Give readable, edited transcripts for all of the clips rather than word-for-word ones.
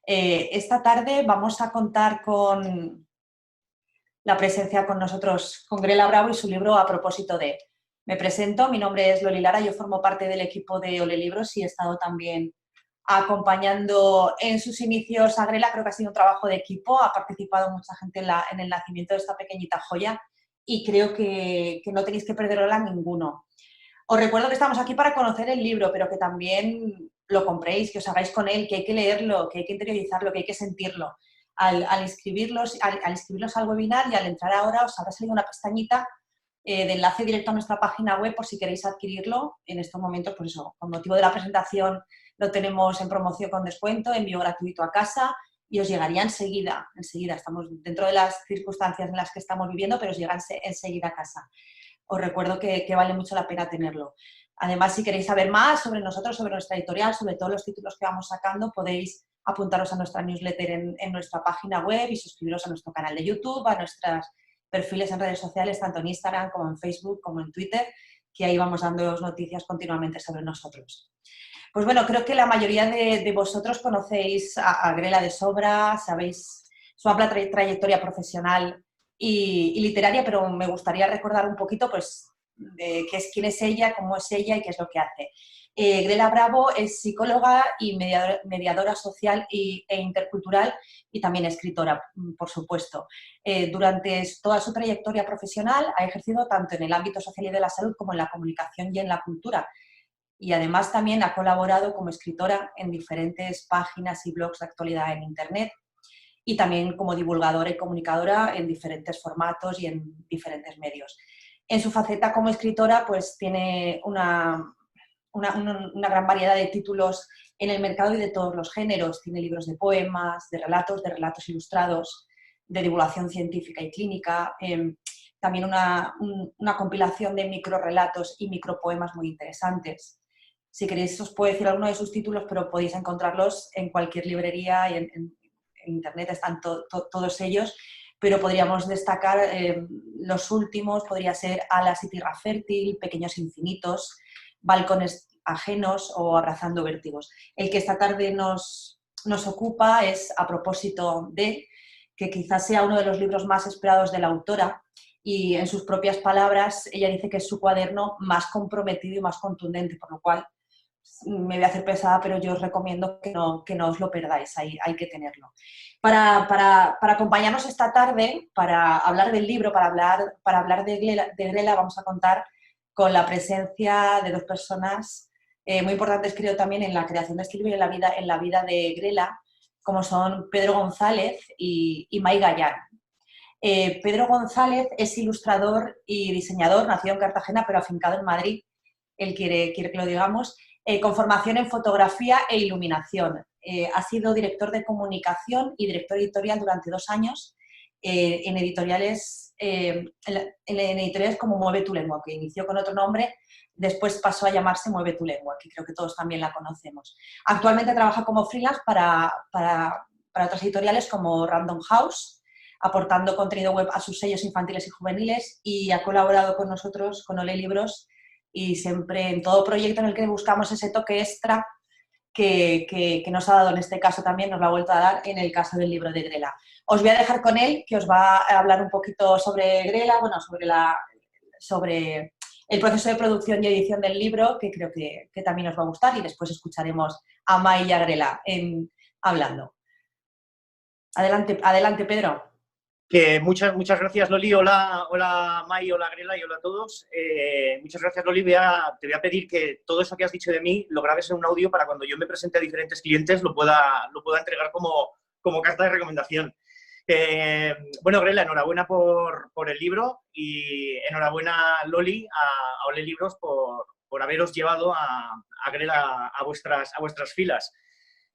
Esta tarde vamos a contar con la presencia con nosotros, con Grela Bravo y su libro A propósito de. Me presento, mi nombre es Loli Lara, yo formo parte del equipo de Ole Libros y he estado también acompañando en sus inicios a Grela. Creo que ha sido un trabajo de equipo, ha participado mucha gente en el nacimiento de esta pequeñita joya y creo que no tenéis que perderla ninguno. Os recuerdo que estamos aquí para conocer el libro, pero que también lo compréis, que os hagáis con él, que hay que leerlo, que hay que interiorizarlo, que hay que sentirlo. Al inscribirlos al webinar y al entrar ahora os habrá salido una pestañita de enlace directo a nuestra página web por si queréis adquirirlo. En estos momentos, por eso, con motivo de la presentación, lo tenemos en promoción con descuento, envío gratuito a casa y os llegaría enseguida. Estamos dentro de las circunstancias en las que estamos viviendo, pero os llega enseguida a casa. Os recuerdo que vale mucho la pena tenerlo. Además, si queréis saber más sobre nosotros, sobre nuestra editorial, sobre todos los títulos que vamos sacando, podéis apuntaros a nuestra newsletter en nuestra página web y suscribiros a nuestro canal de YouTube, a nuestros perfiles en redes sociales, tanto en Instagram como en Facebook, como en Twitter, que ahí vamos dando noticias continuamente sobre nosotros. Pues bueno, creo que la mayoría de vosotros conocéis a Grela de sobra, sabéis su amplia trayectoria profesional y literaria, pero me gustaría recordar un poquito pues, quién es ella, cómo es ella y qué es lo que hace. Grela Bravo es psicóloga y mediadora social e intercultural y también escritora, por supuesto. Durante toda su trayectoria profesional ha ejercido tanto en el ámbito social y de la salud como en la comunicación y en la cultura. Y además también ha colaborado como escritora en diferentes páginas y blogs de actualidad en Internet y también como divulgadora y comunicadora en diferentes formatos y en diferentes medios. En su faceta como escritora pues tiene una gran variedad de títulos en el mercado y de todos los géneros. Tiene libros de poemas, de relatos ilustrados, de divulgación científica y clínica, también una compilación de microrelatos y micropoemas muy interesantes. Si queréis os puedo decir alguno de sus títulos, pero podéis encontrarlos en cualquier librería y en Internet están todos ellos, pero podríamos destacar los últimos, podría ser Alas y Tierra Fértil, Pequeños Infinitos, Balcones Ajenos o Abrazando Vértigos. El que esta tarde nos ocupa es A propósito de, que quizás sea uno de los libros más esperados de la autora y en sus propias palabras ella dice que es su cuaderno más comprometido y más contundente, por lo cual me voy a hacer pesada, pero yo os recomiendo que no os lo perdáis, hay que tenerlo. Para acompañarnos esta tarde, para hablar del libro, para hablar de Grela, vamos a contar con la presencia de dos personas muy importantes, creo, también en la creación de este libro y en la vida de Grela, como son Pedro González y May Gallán. Pedro González es ilustrador y diseñador, nacido en Cartagena, pero afincado en Madrid, él quiere que lo digamos, con formación en fotografía e iluminación. Ha sido director de comunicación y director editorial durante 2 años en editoriales como Mueve tu Lengua, que inició con otro nombre, después pasó a llamarse Mueve tu Lengua, que creo que todos también la conocemos. Actualmente trabaja como freelance para otras editoriales como Random House, aportando contenido web a sus sellos infantiles y juveniles, y ha colaborado con nosotros, con Ole Libros, y siempre en todo proyecto en el que buscamos ese toque extra que nos ha dado en este caso también, nos lo ha vuelto a dar en el caso del libro de Grela. Os voy a dejar con él, que os va a hablar un poquito sobre Grela, bueno, sobre el proceso de producción y edición del libro, que creo que también os va a gustar, y después escucharemos a May y a Grela hablando. Adelante, Pedro. Que muchas gracias, Loli. Hola, May, hola, Grela y hola a todos. Muchas gracias, Loli. Te voy a pedir que todo eso que has dicho de mí lo grabes en un audio para cuando yo me presente a diferentes clientes lo pueda entregar como carta de recomendación. Bueno, Grela, enhorabuena por el libro y enhorabuena, Loli, a Ole Libros por haberos llevado a Grela a vuestras filas.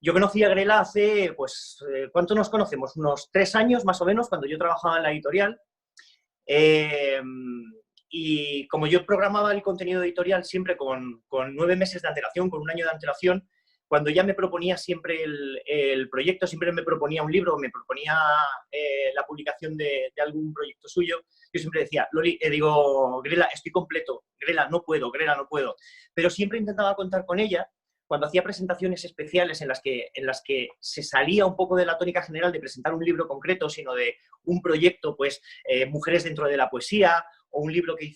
Yo conocí a Grela hace, pues, ¿cuánto nos conocemos? Unos 3 años, más o menos, cuando yo trabajaba en la editorial. Y como yo programaba el contenido editorial siempre con 9 meses de antelación, con 1 año de antelación, cuando ya me proponía siempre el proyecto, siempre me proponía un libro, me proponía la publicación de algún proyecto suyo, yo siempre decía, Loli, Grela, estoy completo, Grela, no puedo. Pero siempre intentaba contar con ella, cuando hacía presentaciones especiales en las que se salía un poco de la tónica general de presentar un libro concreto, sino de un proyecto, pues Mujeres dentro de la poesía, o un libro que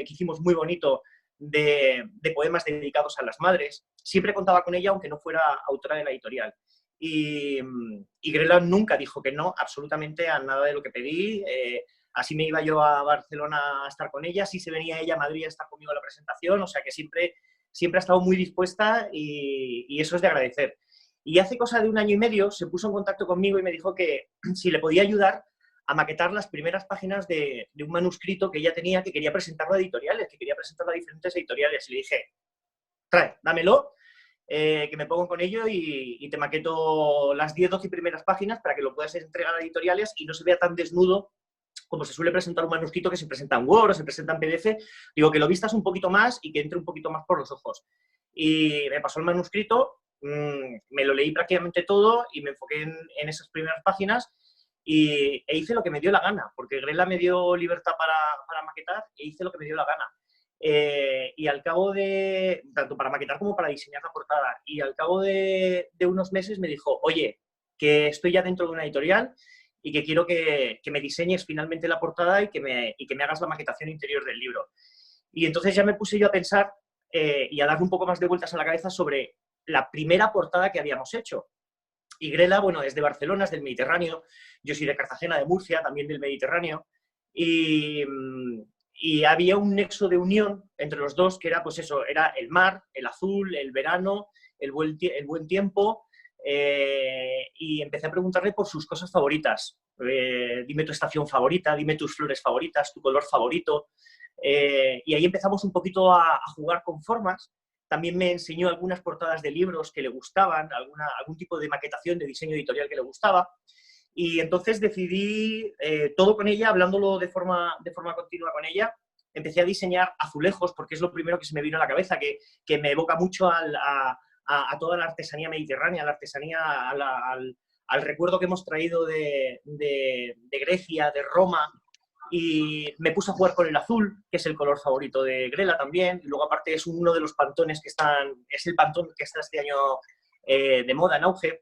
hicimos muy bonito de poemas dedicados a las madres, siempre contaba con ella, aunque no fuera autora de la editorial. Y Grela nunca dijo que no, absolutamente a nada de lo que pedí. Así me iba yo a Barcelona a estar con ella, sí se venía ella a Madrid a estar conmigo en la presentación, o sea que siempre ha estado muy dispuesta y eso es de agradecer. Y hace cosa de 1 año y medio se puso en contacto conmigo y me dijo que si le podía ayudar a maquetar las primeras páginas de un manuscrito que ella tenía, que quería presentarlo a editoriales, que quería presentarlo a diferentes editoriales. Y le dije, trae, dámelo, que me pongo con ello y te maqueto las 10, 12 primeras páginas para que lo puedas entregar a editoriales y no se vea tan desnudo como se suele presentar un manuscrito, que se presenta en Word o se presenta en PDF. Digo, que lo vistas un poquito más y que entre un poquito más por los ojos. Y me pasó el manuscrito, me lo leí prácticamente todo y me enfoqué en esas primeras páginas e hice lo que me dio la gana, porque Grela me dio libertad para maquetar e hice lo que me dio la gana. Y al cabo de, tanto para maquetar como para diseñar la portada, y al cabo de unos meses me dijo, oye, que estoy ya dentro de una editorial y que quiero que me diseñes finalmente la portada y que me hagas la maquetación interior del libro. Y entonces ya me puse yo a pensar y a darle un poco más de vueltas a la cabeza sobre la primera portada que habíamos hecho. Y Grela, bueno, es de Barcelona, es del Mediterráneo, yo soy de Cartagena, de Murcia, también del Mediterráneo, y había un nexo de unión entre los dos, que era, pues eso, era el mar, el azul, el verano, el buen tiempo, y empecé a preguntarle por sus cosas favoritas. Dime tu estación favorita, dime tus flores favoritas, tu color favorito, y ahí empezamos un poquito a jugar con formas. También me enseñó algunas portadas de libros que le gustaban, algún tipo de maquetación de diseño editorial que le gustaba. Y entonces decidí, todo con ella, hablándolo de forma continua con ella, empecé a diseñar azulejos, porque es lo primero que se me vino a la cabeza, que me evoca mucho a toda la artesanía mediterránea, a la artesanía, al recuerdo que hemos traído de Grecia, de Roma. Y me puse a jugar con el azul, que es el color favorito de Grela también, y luego aparte es uno de los pantones es el pantón que está este año de moda, en auge,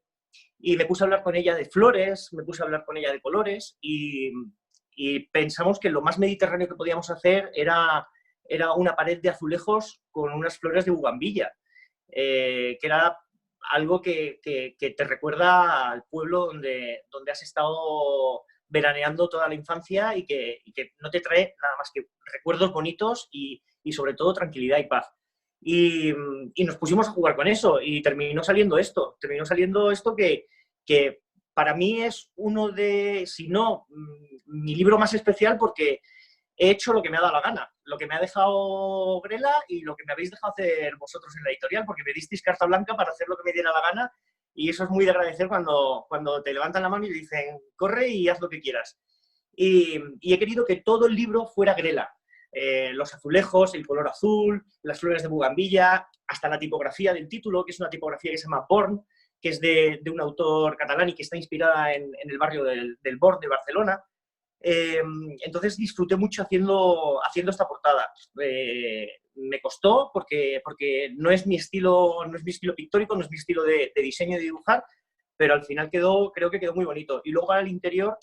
y me puse a hablar con ella de flores, me puse a hablar con ella de colores, y pensamos que lo más mediterráneo que podíamos hacer era una pared de azulejos con unas flores de bugambilla, que era algo que te recuerda al pueblo donde has estado veraneando toda la infancia y que no te trae nada más que recuerdos bonitos y sobre todo tranquilidad y paz. Y nos pusimos a jugar con eso y terminó saliendo esto que para mí es uno de, si no, mi libro más especial, porque he hecho lo que me ha dado la gana, lo que me ha dejado Grela y lo que me habéis dejado hacer vosotros en la editorial, porque me disteis carta blanca para hacer lo que me diera la gana. Y eso es muy de agradecer cuando te levantan la mano y te dicen, corre y haz lo que quieras. Y he querido que todo el libro fuera Grela. Los azulejos, el color azul, las flores de bugambilla, hasta la tipografía del título, que es una tipografía que se llama Born, que es de un autor catalán y que está inspirada en el barrio del Born de Barcelona. Entonces disfruté mucho haciendo esta portada. Me costó porque no es mi estilo pictórico, no es mi estilo de diseño y de dibujar, pero al final creo que quedó muy bonito. Y luego al interior,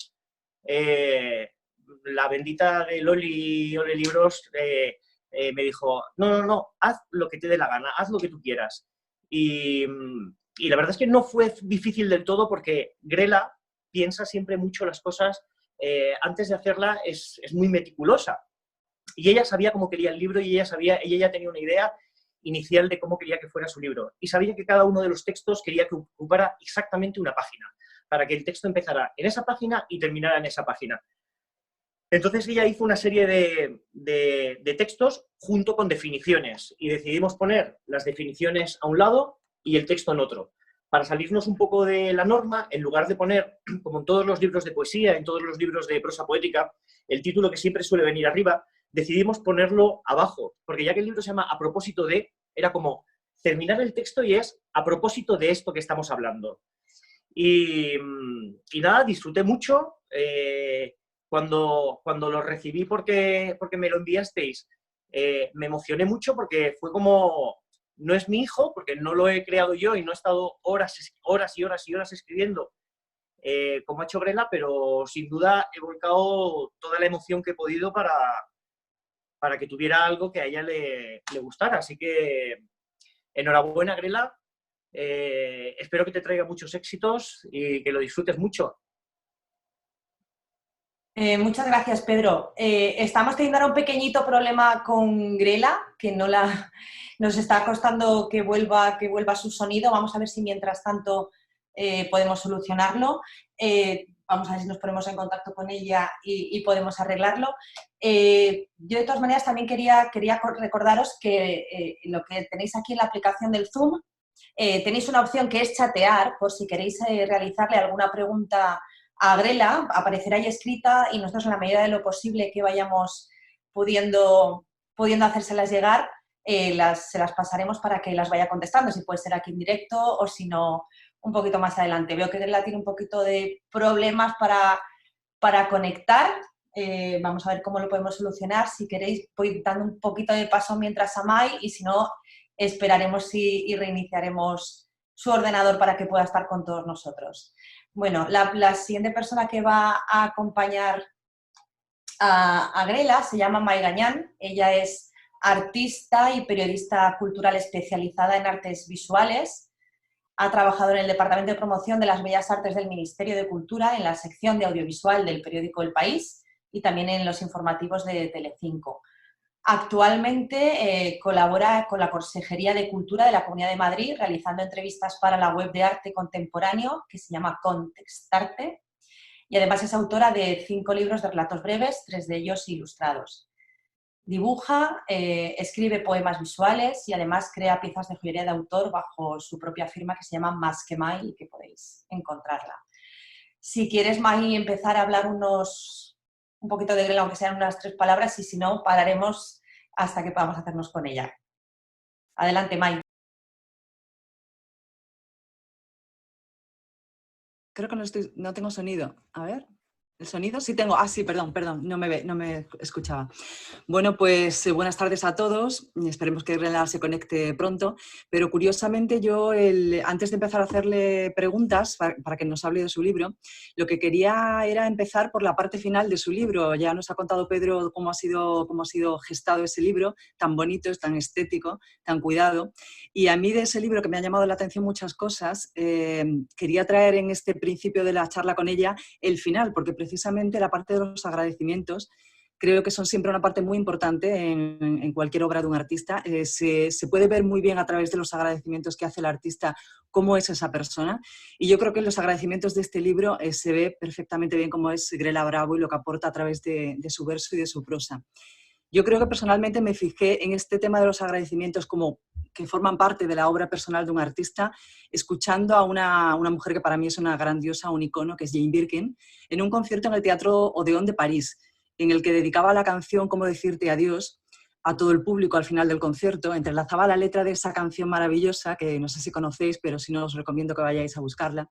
la bendita de Loli Libros me dijo, no, haz lo que te dé la gana, haz lo que tú quieras. Y la verdad es que no fue difícil del todo, porque Grela piensa siempre mucho las cosas. Antes de hacerla es muy meticulosa, y ella sabía cómo quería el libro y ella ya tenía una idea inicial de cómo quería que fuera su libro, y sabía que cada uno de los textos quería que ocupara exactamente una página, para que el texto empezara en esa página y terminara en esa página. Entonces ella hizo una serie de textos junto con definiciones, y decidimos poner las definiciones a un lado y el texto en otro. Para salirnos un poco de la norma, en lugar de poner, como en todos los libros de poesía, en todos los libros de prosa poética, el título que siempre suele venir arriba, decidimos ponerlo abajo, porque ya que el libro se llama A propósito de, era como terminar el texto y es a propósito de esto que estamos hablando. Y nada, disfruté mucho. Cuando lo recibí porque me lo enviasteis, me emocioné mucho, porque fue como no es mi hijo, porque no lo he creado yo y no he estado horas y horas escribiendo como ha hecho Grela, pero sin duda he volcado toda la emoción que he podido para que tuviera algo que a ella le gustara. Así que enhorabuena, Grela. Espero que te traiga muchos éxitos y que lo disfrutes mucho. Muchas gracias, Pedro. Estamos teniendo ahora un pequeñito problema con Grela, que nos está costando que vuelva su sonido. Vamos a ver si mientras tanto podemos solucionarlo. Vamos a ver si nos ponemos en contacto con ella y podemos arreglarlo. Yo, de todas maneras, también quería recordaros que lo que tenéis aquí en la aplicación del Zoom, tenéis una opción que es chatear, por si queréis realizarle alguna pregunta a Grela, aparecerá ahí escrita y nosotros, en la medida de lo posible que vayamos pudiendo hacérselas llegar, se las pasaremos para que las vaya contestando, si puede ser aquí en directo o si no, un poquito más adelante. Veo que Grela tiene un poquito de problemas para conectar. Vamos a ver cómo lo podemos solucionar. Si queréis, voy dando un poquito de paso mientras a Mai, y si no, esperaremos y reiniciaremos su ordenador para que pueda estar con todos nosotros. Bueno, la siguiente persona que va a acompañar a Grela se llama Mai Gañán. Ella es artista y periodista cultural especializada en artes visuales. Ha trabajado en el Departamento de Promoción de las Bellas Artes del Ministerio de Cultura, en la sección de audiovisual del periódico El País y también en los informativos de Telecinco. Actualmente colabora con la Consejería de Cultura de la Comunidad de Madrid, realizando entrevistas para la web de arte contemporáneo que se llama Contextarte, y además es autora de 5 libros de relatos breves, 3 de ellos ilustrados. Dibuja, escribe poemas visuales y además crea piezas de joyería de autor bajo su propia firma que se llama Más que Mai, y que podéis encontrarla. Si quieres, Mai, empezar a hablar un poquito de Grela, aunque sean unas 3 palabras, y si no, pararemos hasta que podamos hacernos con ella. Adelante, Mai. Creo que no tengo sonido. A ver, ¿el sonido? Sí tengo. Ah, sí, perdón, no me escuchaba. Bueno, pues buenas tardes a todos. Esperemos que Grela se conecte pronto. Pero curiosamente yo, antes de empezar a hacerle preguntas para que nos hable de su libro, lo que quería era empezar por la parte final de su libro. Ya nos ha contado Pedro cómo ha sido gestado ese libro, tan bonito, tan estético, tan cuidado. Y a mí de ese libro, que me ha llamado la atención muchas cosas, quería traer en este principio de la charla con ella el final, porque precisamente la parte de los agradecimientos creo que son siempre una parte muy importante en cualquier obra de un artista. Se puede ver muy bien a través de los agradecimientos que hace el artista cómo es esa persona. Y yo creo que en los agradecimientos de este libro se ve perfectamente bien cómo es Grela Bravo y lo que aporta a través de su verso y de su prosa. Yo creo que personalmente me fijé en este tema de los agradecimientos como que forman parte de la obra personal de un artista, escuchando a una mujer que para mí es una gran diosa, un icono, que es Jane Birkin, en un concierto en el Teatro Odeón de París, en el que dedicaba la canción Cómo decirte adiós a todo el público al final del concierto. Entrelazaba la letra de esa canción maravillosa, que no sé si conocéis, pero si no os recomiendo que vayáis a buscarla.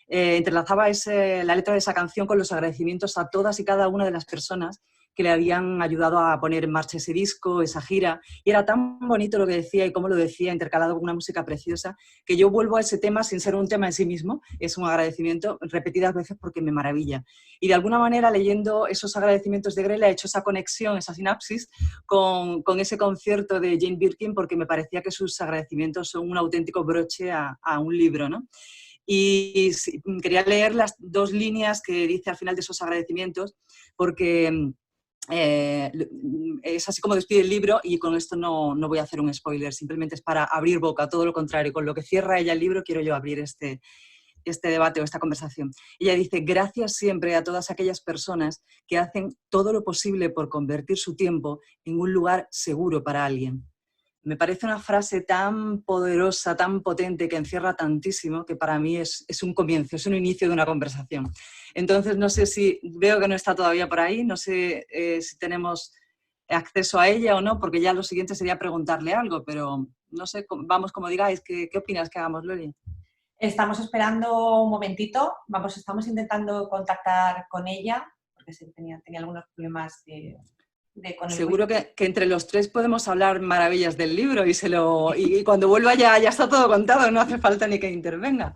Entrelazaba la letra de esa canción con los agradecimientos a todas y cada una de las personas que le habían ayudado a poner en marcha ese disco, esa gira, y era tan bonito lo que decía y cómo lo decía, intercalado con una música preciosa, que yo vuelvo a ese tema sin ser un tema en sí mismo, es un agradecimiento repetidas veces porque me maravilla. Y de alguna manera, leyendo esos agradecimientos de Grela, he hecho esa conexión, esa sinapsis con ese concierto de Jane Birkin, porque me parecía que sus agradecimientos son un auténtico broche a un libro, ¿no? Y quería leer las 2 líneas que dice al final de esos agradecimientos, porque es así como despide el libro, y con esto no voy a hacer un spoiler, simplemente es para abrir boca, todo lo contrario, con lo que cierra ella el libro quiero yo abrir este debate o esta conversación. Ella dice: gracias siempre a todas aquellas personas que hacen todo lo posible por convertir su tiempo en un lugar seguro para alguien. Me parece una frase tan poderosa, tan potente, que encierra tantísimo, que para mí es un comienzo, es un inicio de una conversación. Entonces, no sé si, veo que no está todavía por ahí, no sé si tenemos acceso a ella o no, porque ya lo siguiente sería preguntarle algo, pero no sé, vamos, como digáis, ¿qué opinas que hagamos, Loli? Estamos esperando un momentito, estamos intentando contactar con ella, porque tenía algunos problemas con el Seguro que entre los tres podemos hablar maravillas del libro y cuando vuelva ya está todo contado, no hace falta ni que intervenga.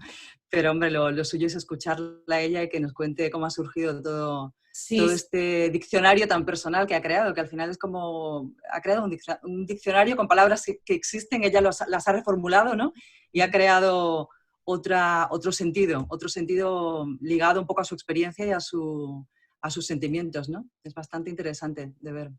Pero, hombre, lo suyo es escucharla a ella y que nos cuente cómo ha surgido todo Sí, este diccionario tan personal que ha creado, que al final es como... Ha creado un diccionario con palabras que existen, ella las ha reformulado, ¿no? Y ha creado otro sentido ligado un poco a su experiencia y a sus sentimientos, ¿no? Es bastante interesante de ver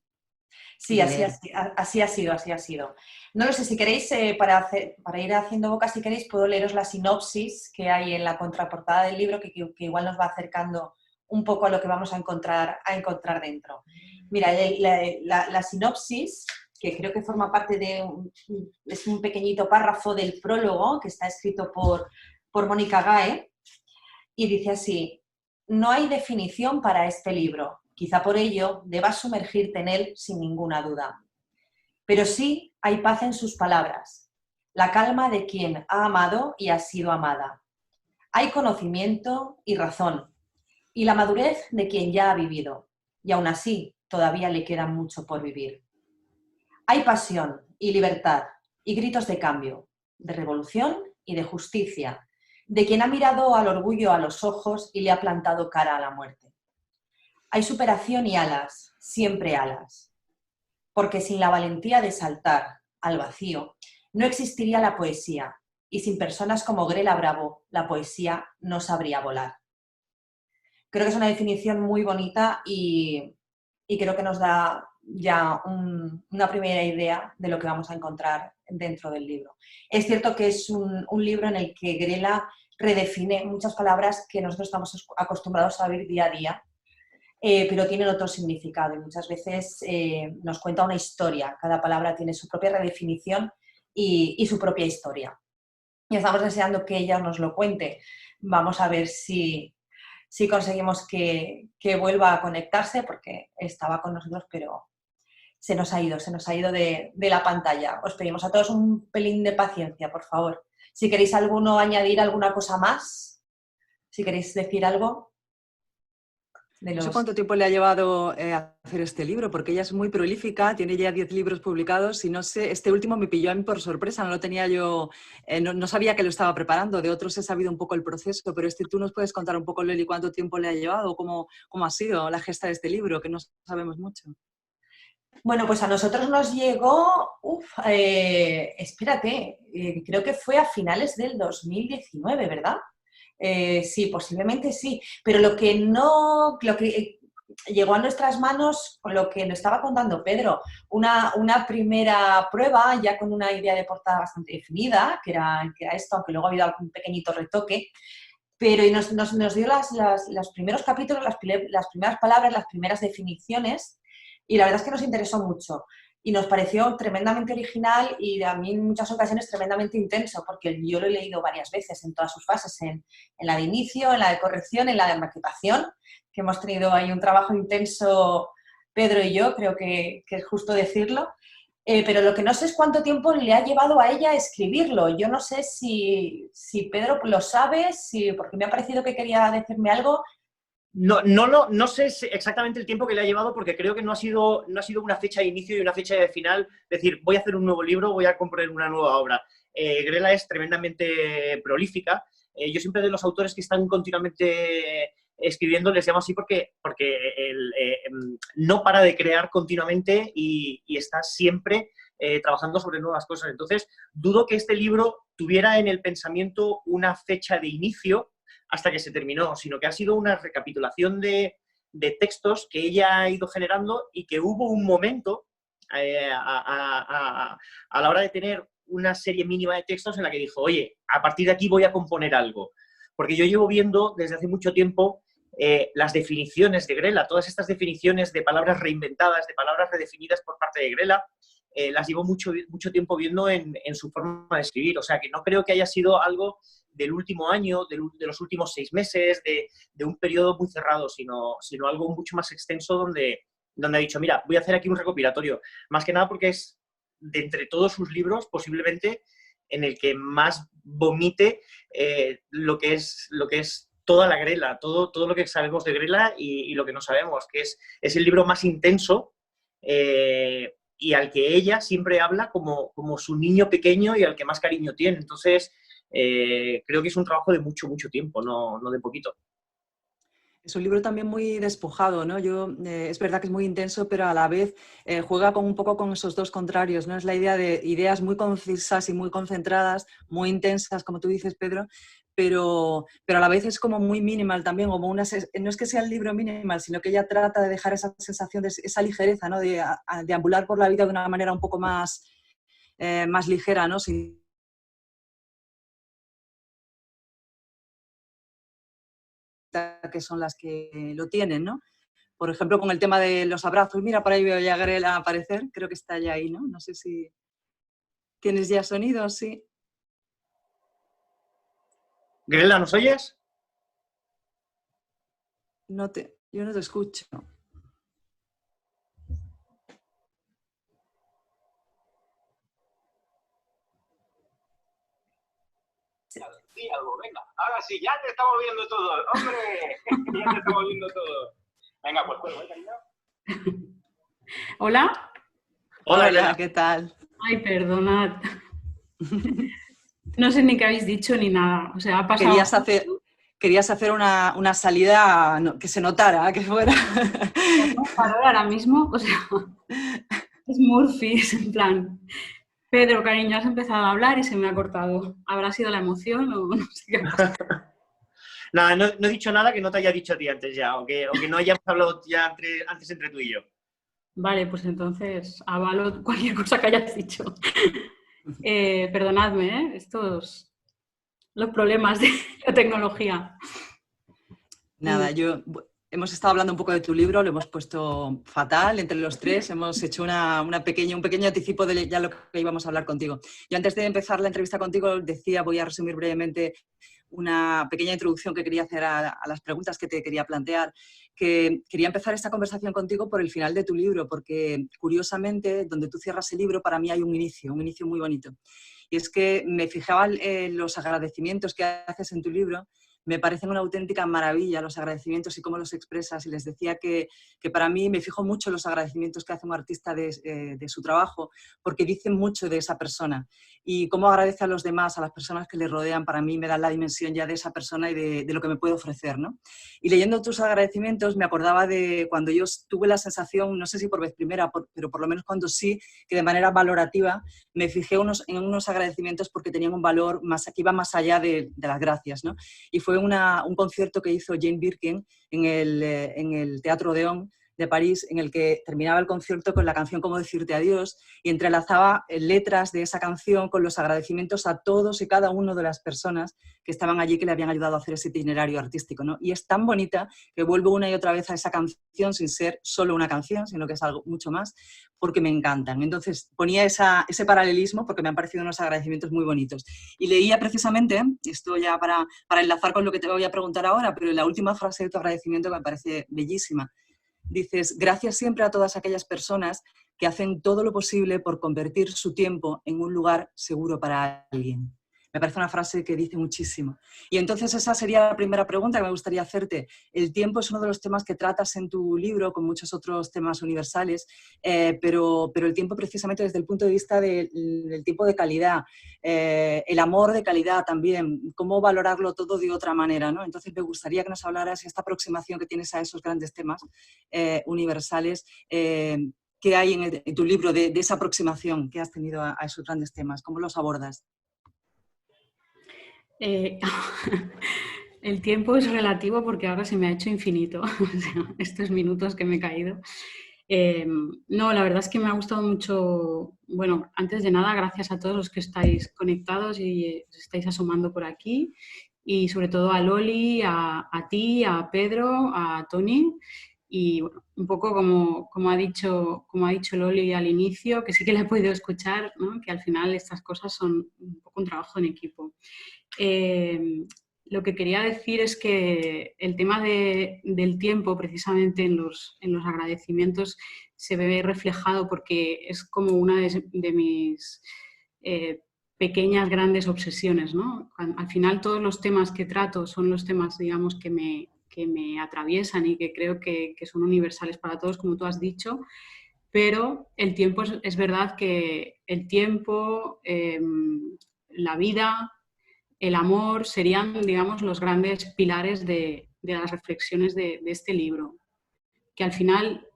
y sí, de así, leer. así ha sido, así ha sido. No lo sé, si queréis, para ir haciendo boca, si queréis, puedo leeros la sinopsis que hay en la contraportada del libro, que igual nos va acercando un poco a lo que vamos a encontrar dentro. Mira, la sinopsis, que creo que forma parte es un pequeñito párrafo del prólogo, que está escrito por Mónica Gae, y dice así: no hay definición para este libro. Quizá por ello debas sumergirte en él sin ninguna duda. Pero sí hay paz en sus palabras, la calma de quien ha amado y ha sido amada. Hay conocimiento y razón, y la madurez de quien ya ha vivido, y aún así todavía le queda mucho por vivir. Hay pasión y libertad, y gritos de cambio, de revolución y de justicia, de quien ha mirado al orgullo a los ojos y le ha plantado cara a la muerte. Hay superación y alas, siempre alas, porque sin la valentía de saltar al vacío no existiría la poesía, y sin personas como Grela Bravo la poesía no sabría volar. Creo que es una definición muy bonita y creo que nos da ya una primera idea de lo que vamos a encontrar dentro del libro. Es cierto que es un libro en el que Grela redefine muchas palabras que nosotros estamos acostumbrados a oír día a día, pero tienen otro significado y muchas veces nos cuenta una historia. Cada palabra tiene su propia redefinición y su propia historia. Y estamos deseando que ella nos lo cuente. Vamos a ver si conseguimos que vuelva a conectarse, porque estaba con nosotros, pero se nos ha ido de la pantalla. Os pedimos a todos un pelín de paciencia, por favor. Si queréis añadir alguna cosa más, si queréis decir algo de No sé los... cuánto tiempo le ha llevado a hacer este libro, porque ella es muy prolífica, tiene ya 10 libros publicados y no sé, este último me pilló a mí por sorpresa, no lo tenía yo, no sabía que lo estaba preparando, de otros he sabido un poco el proceso, pero tú nos puedes contar un poco, Loli, cuánto tiempo le ha llevado, cómo ha sido la gesta de este libro, que no sabemos mucho. Bueno, pues a nosotros nos llegó, espérate, creo que fue a finales del 2019, ¿verdad? Sí, posiblemente sí, pero lo que llegó a nuestras manos, con lo que nos estaba contando Pedro, una primera prueba ya con una idea de portada bastante definida, que era esto, aunque luego ha habido algún pequeñito retoque, pero nos dio los primeros capítulos, las primeras palabras, las primeras definiciones, y la verdad es que nos interesó mucho. Y nos pareció tremendamente original y a mí en muchas ocasiones tremendamente intenso, porque yo lo he leído varias veces en todas sus fases, en la de inicio, en la de corrección, en la de maquetación, que hemos tenido ahí un trabajo intenso Pedro y yo, creo que es justo decirlo. Pero lo que no sé es cuánto tiempo le ha llevado a ella escribirlo. Yo no sé si Pedro lo sabe, porque me ha parecido que quería decirme algo. No sé exactamente el tiempo que le ha llevado, porque creo que no ha sido una fecha de inicio y una fecha de final, decir, voy a hacer un nuevo libro, voy a componer una nueva obra. Grela es tremendamente prolífica. Yo siempre de los autores que están continuamente escribiendo les llamo así porque no para de crear continuamente y está siempre trabajando sobre nuevas cosas. Entonces, dudo que este libro tuviera en el pensamiento una fecha de inicio hasta que se terminó, sino que ha sido una recapitulación de textos que ella ha ido generando y que hubo un momento a la hora de tener una serie mínima de textos en la que dijo, oye, a partir de aquí voy a componer algo. Porque yo llevo viendo desde hace mucho tiempo las definiciones de Grela, todas estas definiciones de palabras reinventadas, de palabras redefinidas por parte de Grela, las llevo mucho tiempo viendo en su forma de escribir. O sea, que no creo que haya sido algo del último año, de los últimos 6 meses, de un periodo muy cerrado, sino algo mucho más extenso donde ha dicho, mira, voy a hacer aquí un recopilatorio. Más que nada porque es, de entre todos sus libros, posiblemente en el que más vomite lo que es toda la Grela, todo lo que sabemos de Grela y lo que no sabemos, que es el libro más intenso y al que ella siempre habla como su niño pequeño y al que más cariño tiene. Entonces, creo que es un trabajo de mucho, mucho tiempo, no de poquito. Es un libro también muy despojado, ¿no? Es verdad que es muy intenso, pero a la vez juega un poco con esos dos contrarios, ¿no? Es la idea de ideas muy concisas y muy concentradas, muy intensas, como tú dices, Pedro, pero a la vez es como muy minimal también, como no es que sea el libro minimal, sino que ella trata de dejar esa sensación, de esa ligereza, ¿no? De deambular por la vida de una manera un poco más ligera, ¿no? Sin que son las que lo tienen, ¿no? Por ejemplo, con el tema de los abrazos. Mira, por ahí veo ya a Grela aparecer. Creo que está ya ahí, ¿no? No sé si tienes ya sonido, sí. Grela, ¿nos oyes? Yo no te escucho. Sí, algo, venga. Ahora sí, ya te estamos viendo todo. ¡Hombre! Ya te estamos viendo todo. Venga, pues cuelgo, cariño. ¿Hola? Hola, ¿qué tal? Ay, perdonad. No sé ni qué habéis dicho ni nada. O sea, ha pasado... Querías hacer una salida que se notara, que fuera... Ahora mismo, o sea, es Murphy, en plan... Pedro, cariño, has empezado a hablar y se me ha cortado. ¿Habrá sido la emoción o no sé qué pasa? Nada, no he dicho nada que no te haya dicho a ti antes ya, o que no hayamos hablado ya antes entre tú y yo. Vale, pues entonces avalo cualquier cosa que hayas dicho. Perdonadme, estos los problemas de la tecnología. Nada, hemos estado hablando un poco de tu libro, lo hemos puesto fatal entre los tres, hemos hecho un pequeño anticipo de ya lo que íbamos a hablar contigo. Yo antes de empezar la entrevista contigo decía, voy a resumir brevemente una pequeña introducción que quería hacer a las preguntas que te quería plantear, que quería empezar esta conversación contigo por el final de tu libro, porque curiosamente, donde tú cierras el libro, para mí hay un inicio muy bonito. Y es que me fijaba en los agradecimientos que haces en tu libro. Me parecen una auténtica maravilla los agradecimientos y cómo los expresas. Y les decía que para mí me fijo mucho en los agradecimientos que hace un artista de su trabajo, porque dicen mucho de esa persona. Y cómo agradece a los demás, a las personas que le rodean, para mí me dan la dimensión ya de esa persona y de lo que me puede ofrecer, ¿no? Y leyendo tus agradecimientos me acordaba de cuando yo tuve la sensación, no sé si por vez primera, pero por lo menos cuando sí, que de manera valorativa me fijé en unos agradecimientos porque tenían un valor que iba más allá de las gracias, ¿no? Y fue un concierto que hizo Jane Birkin en el Teatro Odeón de París, en el que terminaba el concierto con la canción Cómo decirte adiós y entrelazaba letras de esa canción con los agradecimientos a todos y cada uno de las personas que estaban allí que le habían ayudado a hacer ese itinerario artístico, ¿no? Y es tan bonita que vuelvo una y otra vez a esa canción sin ser solo una canción, sino que es algo mucho más, porque me encantan. Entonces ponía ese paralelismo porque me han parecido unos agradecimientos muy bonitos. Y leía precisamente, esto ya para enlazar con lo que te voy a preguntar ahora, pero la última frase de tu agradecimiento me parece bellísima. Dices, gracias siempre a todas aquellas personas que hacen todo lo posible por convertir su tiempo en un lugar seguro para alguien. Me parece una frase que dice muchísimo. Y entonces esa sería la primera pregunta que me gustaría hacerte. El tiempo es uno de los temas que tratas en tu libro, con muchos otros temas universales, pero el tiempo precisamente desde el punto de vista del tiempo de calidad, el amor de calidad también, cómo valorarlo todo de otra manera, ¿no? Entonces me gustaría que nos hablaras de esta aproximación que tienes a esos grandes temas universales, ¿qué hay en tu libro de esa aproximación que has tenido a esos grandes temas? ¿Cómo los abordas? El tiempo es relativo porque ahora se me ha hecho infinito, o sea, estos minutos que me he caído. No, la verdad es que me ha gustado mucho, bueno, antes de nada, gracias a todos los que estáis conectados y os estáis asomando por aquí, y sobre todo a Loli, a ti, a Pedro, a Tony, y bueno, un poco como ha dicho Loli al inicio, que sí que la he podido escuchar, ¿no? Que al final estas cosas son un poco un trabajo en equipo. Lo que quería decir es que el tema del tiempo, precisamente en los agradecimientos, se ve reflejado porque es como una de mis pequeñas, grandes obsesiones, ¿no? Al final todos los temas que trato son los temas, digamos, que me atraviesan y que creo que son universales para todos, como tú has dicho, pero el tiempo es verdad que el tiempo, la vida, el amor serían, digamos, los grandes pilares de las reflexiones de este libro, que al final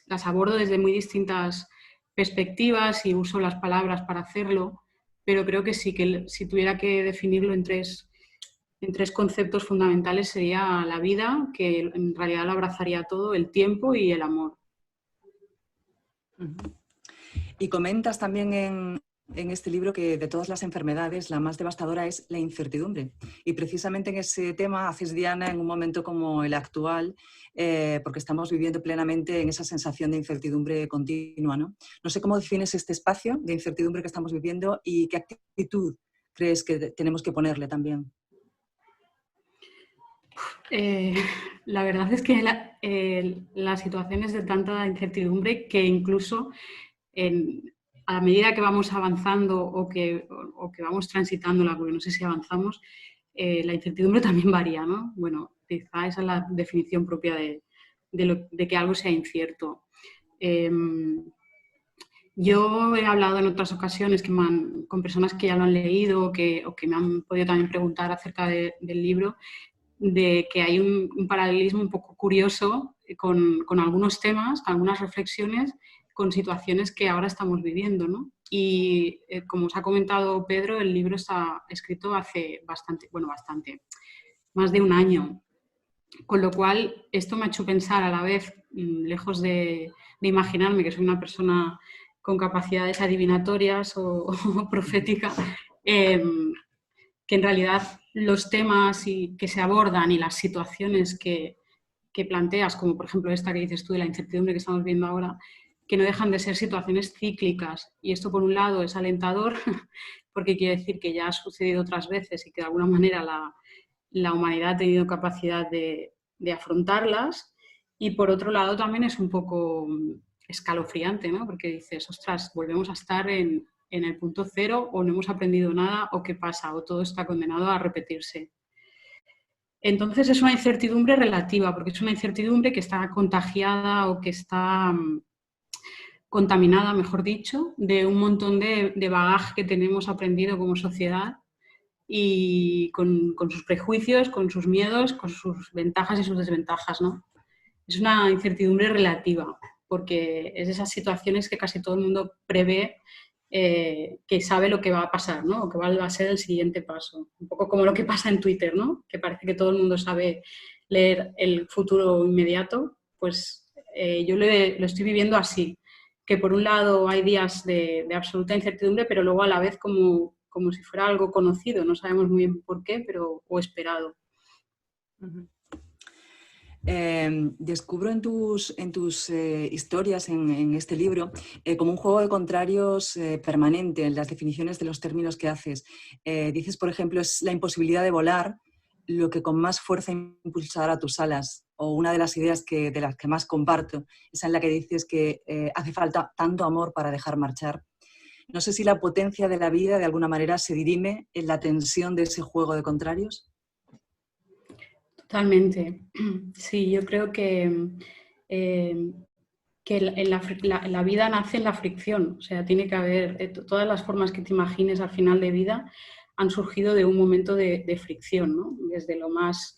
las abordo desde muy distintas perspectivas y uso las palabras para hacerlo, pero creo que sí, que si tuviera que definirlo en tres conceptos fundamentales sería la vida, que en realidad lo abrazaría todo, el tiempo y el amor. Y comentas también en este libro que de todas las enfermedades la más devastadora es la incertidumbre. Y precisamente en ese tema haces diana en un momento como el actual, porque estamos viviendo plenamente en esa sensación de incertidumbre continua, ¿no? No sé cómo defines este espacio de incertidumbre que estamos viviendo y qué actitud crees que tenemos que ponerle también. La verdad es que la situación es de tanta incertidumbre que incluso a medida que vamos avanzando o que vamos transitándola, porque no sé si avanzamos, la incertidumbre también varía, ¿no? Bueno, quizá esa es la definición propia de que algo sea incierto. Yo he hablado en otras ocasiones con personas que ya lo han leído o que me han podido también preguntar acerca del libro, de que hay un paralelismo un poco curioso con algunos temas, algunas reflexiones, con situaciones que ahora estamos viviendo, ¿no? Y como os ha comentado Pedro, el libro está escrito hace bastante, más de un año. Con lo cual, esto me ha hecho pensar a la vez, lejos de imaginarme que soy una persona con capacidades adivinatorias o proféticas, que en realidad los temas que se abordan y las situaciones que planteas, como por ejemplo esta que dices tú de la incertidumbre que estamos viendo ahora, que no dejan de ser situaciones cíclicas. Y esto, por un lado, es alentador, porque quiere decir que ya ha sucedido otras veces y que de alguna manera la humanidad ha tenido capacidad de afrontarlas. Y por otro lado también es un poco escalofriante, ¿no? Porque dices, ostras, volvemos a estar en el punto cero, o no hemos aprendido nada, o qué pasa, o todo está condenado a repetirse. Entonces es una incertidumbre relativa, porque es una incertidumbre que está contagiada o que está contaminada, mejor dicho, de un montón de bagaje que tenemos aprendido como sociedad y con sus prejuicios, con sus miedos, con sus ventajas y sus desventajas, ¿no? Es una incertidumbre relativa, porque es de esas situaciones que casi todo el mundo prevé, que sabe lo que va a pasar, ¿no? O que va a ser el siguiente paso. Un poco como lo que pasa en Twitter, ¿no? Que parece que todo el mundo sabe leer el futuro inmediato. Pues yo lo estoy viviendo así, que por un lado hay días de absoluta incertidumbre, pero luego a la vez como si fuera algo conocido, no sabemos muy bien por qué, o esperado. Uh-huh. Descubro en tus historias, en este libro, como un juego de contrarios permanente en las definiciones de los términos que haces. Dices, por ejemplo, es la imposibilidad de volar lo que con más fuerza impulsará tus alas, o una de las ideas de las que más comparto, esa en la que dices que hace falta tanto amor para dejar marchar. No sé si la potencia de la vida de alguna manera se dirime en la tensión de ese juego de contrarios. Totalmente. Sí, yo creo que la vida nace en la fricción. O sea, tiene que haber, todas las formas que te imagines al final de vida han surgido de un momento de fricción, ¿no? Desde lo más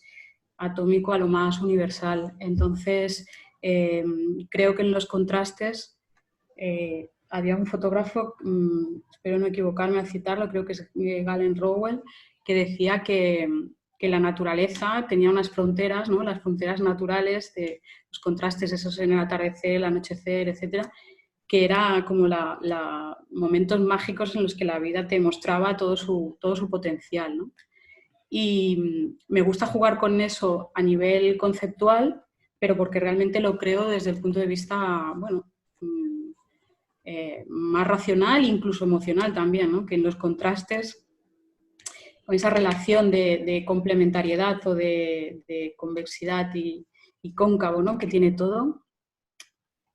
atómico a lo más universal. Entonces, creo que en los contrastes había un fotógrafo, espero no equivocarme al citarlo, creo que es Galen Rowell, que decía que la naturaleza tenía unas fronteras, ¿no? Las fronteras naturales de los contrastes esos en el atardecer, el anochecer, etcétera, que era como momentos mágicos en los que la vida te mostraba todo su potencial, ¿no? Y me gusta jugar con eso a nivel conceptual, pero porque realmente lo creo desde el punto de vista, bueno, más racional e incluso emocional también, ¿no? Que en los contrastes, con esa relación de complementariedad o de convexidad y cóncavo, ¿no? Que tiene todo,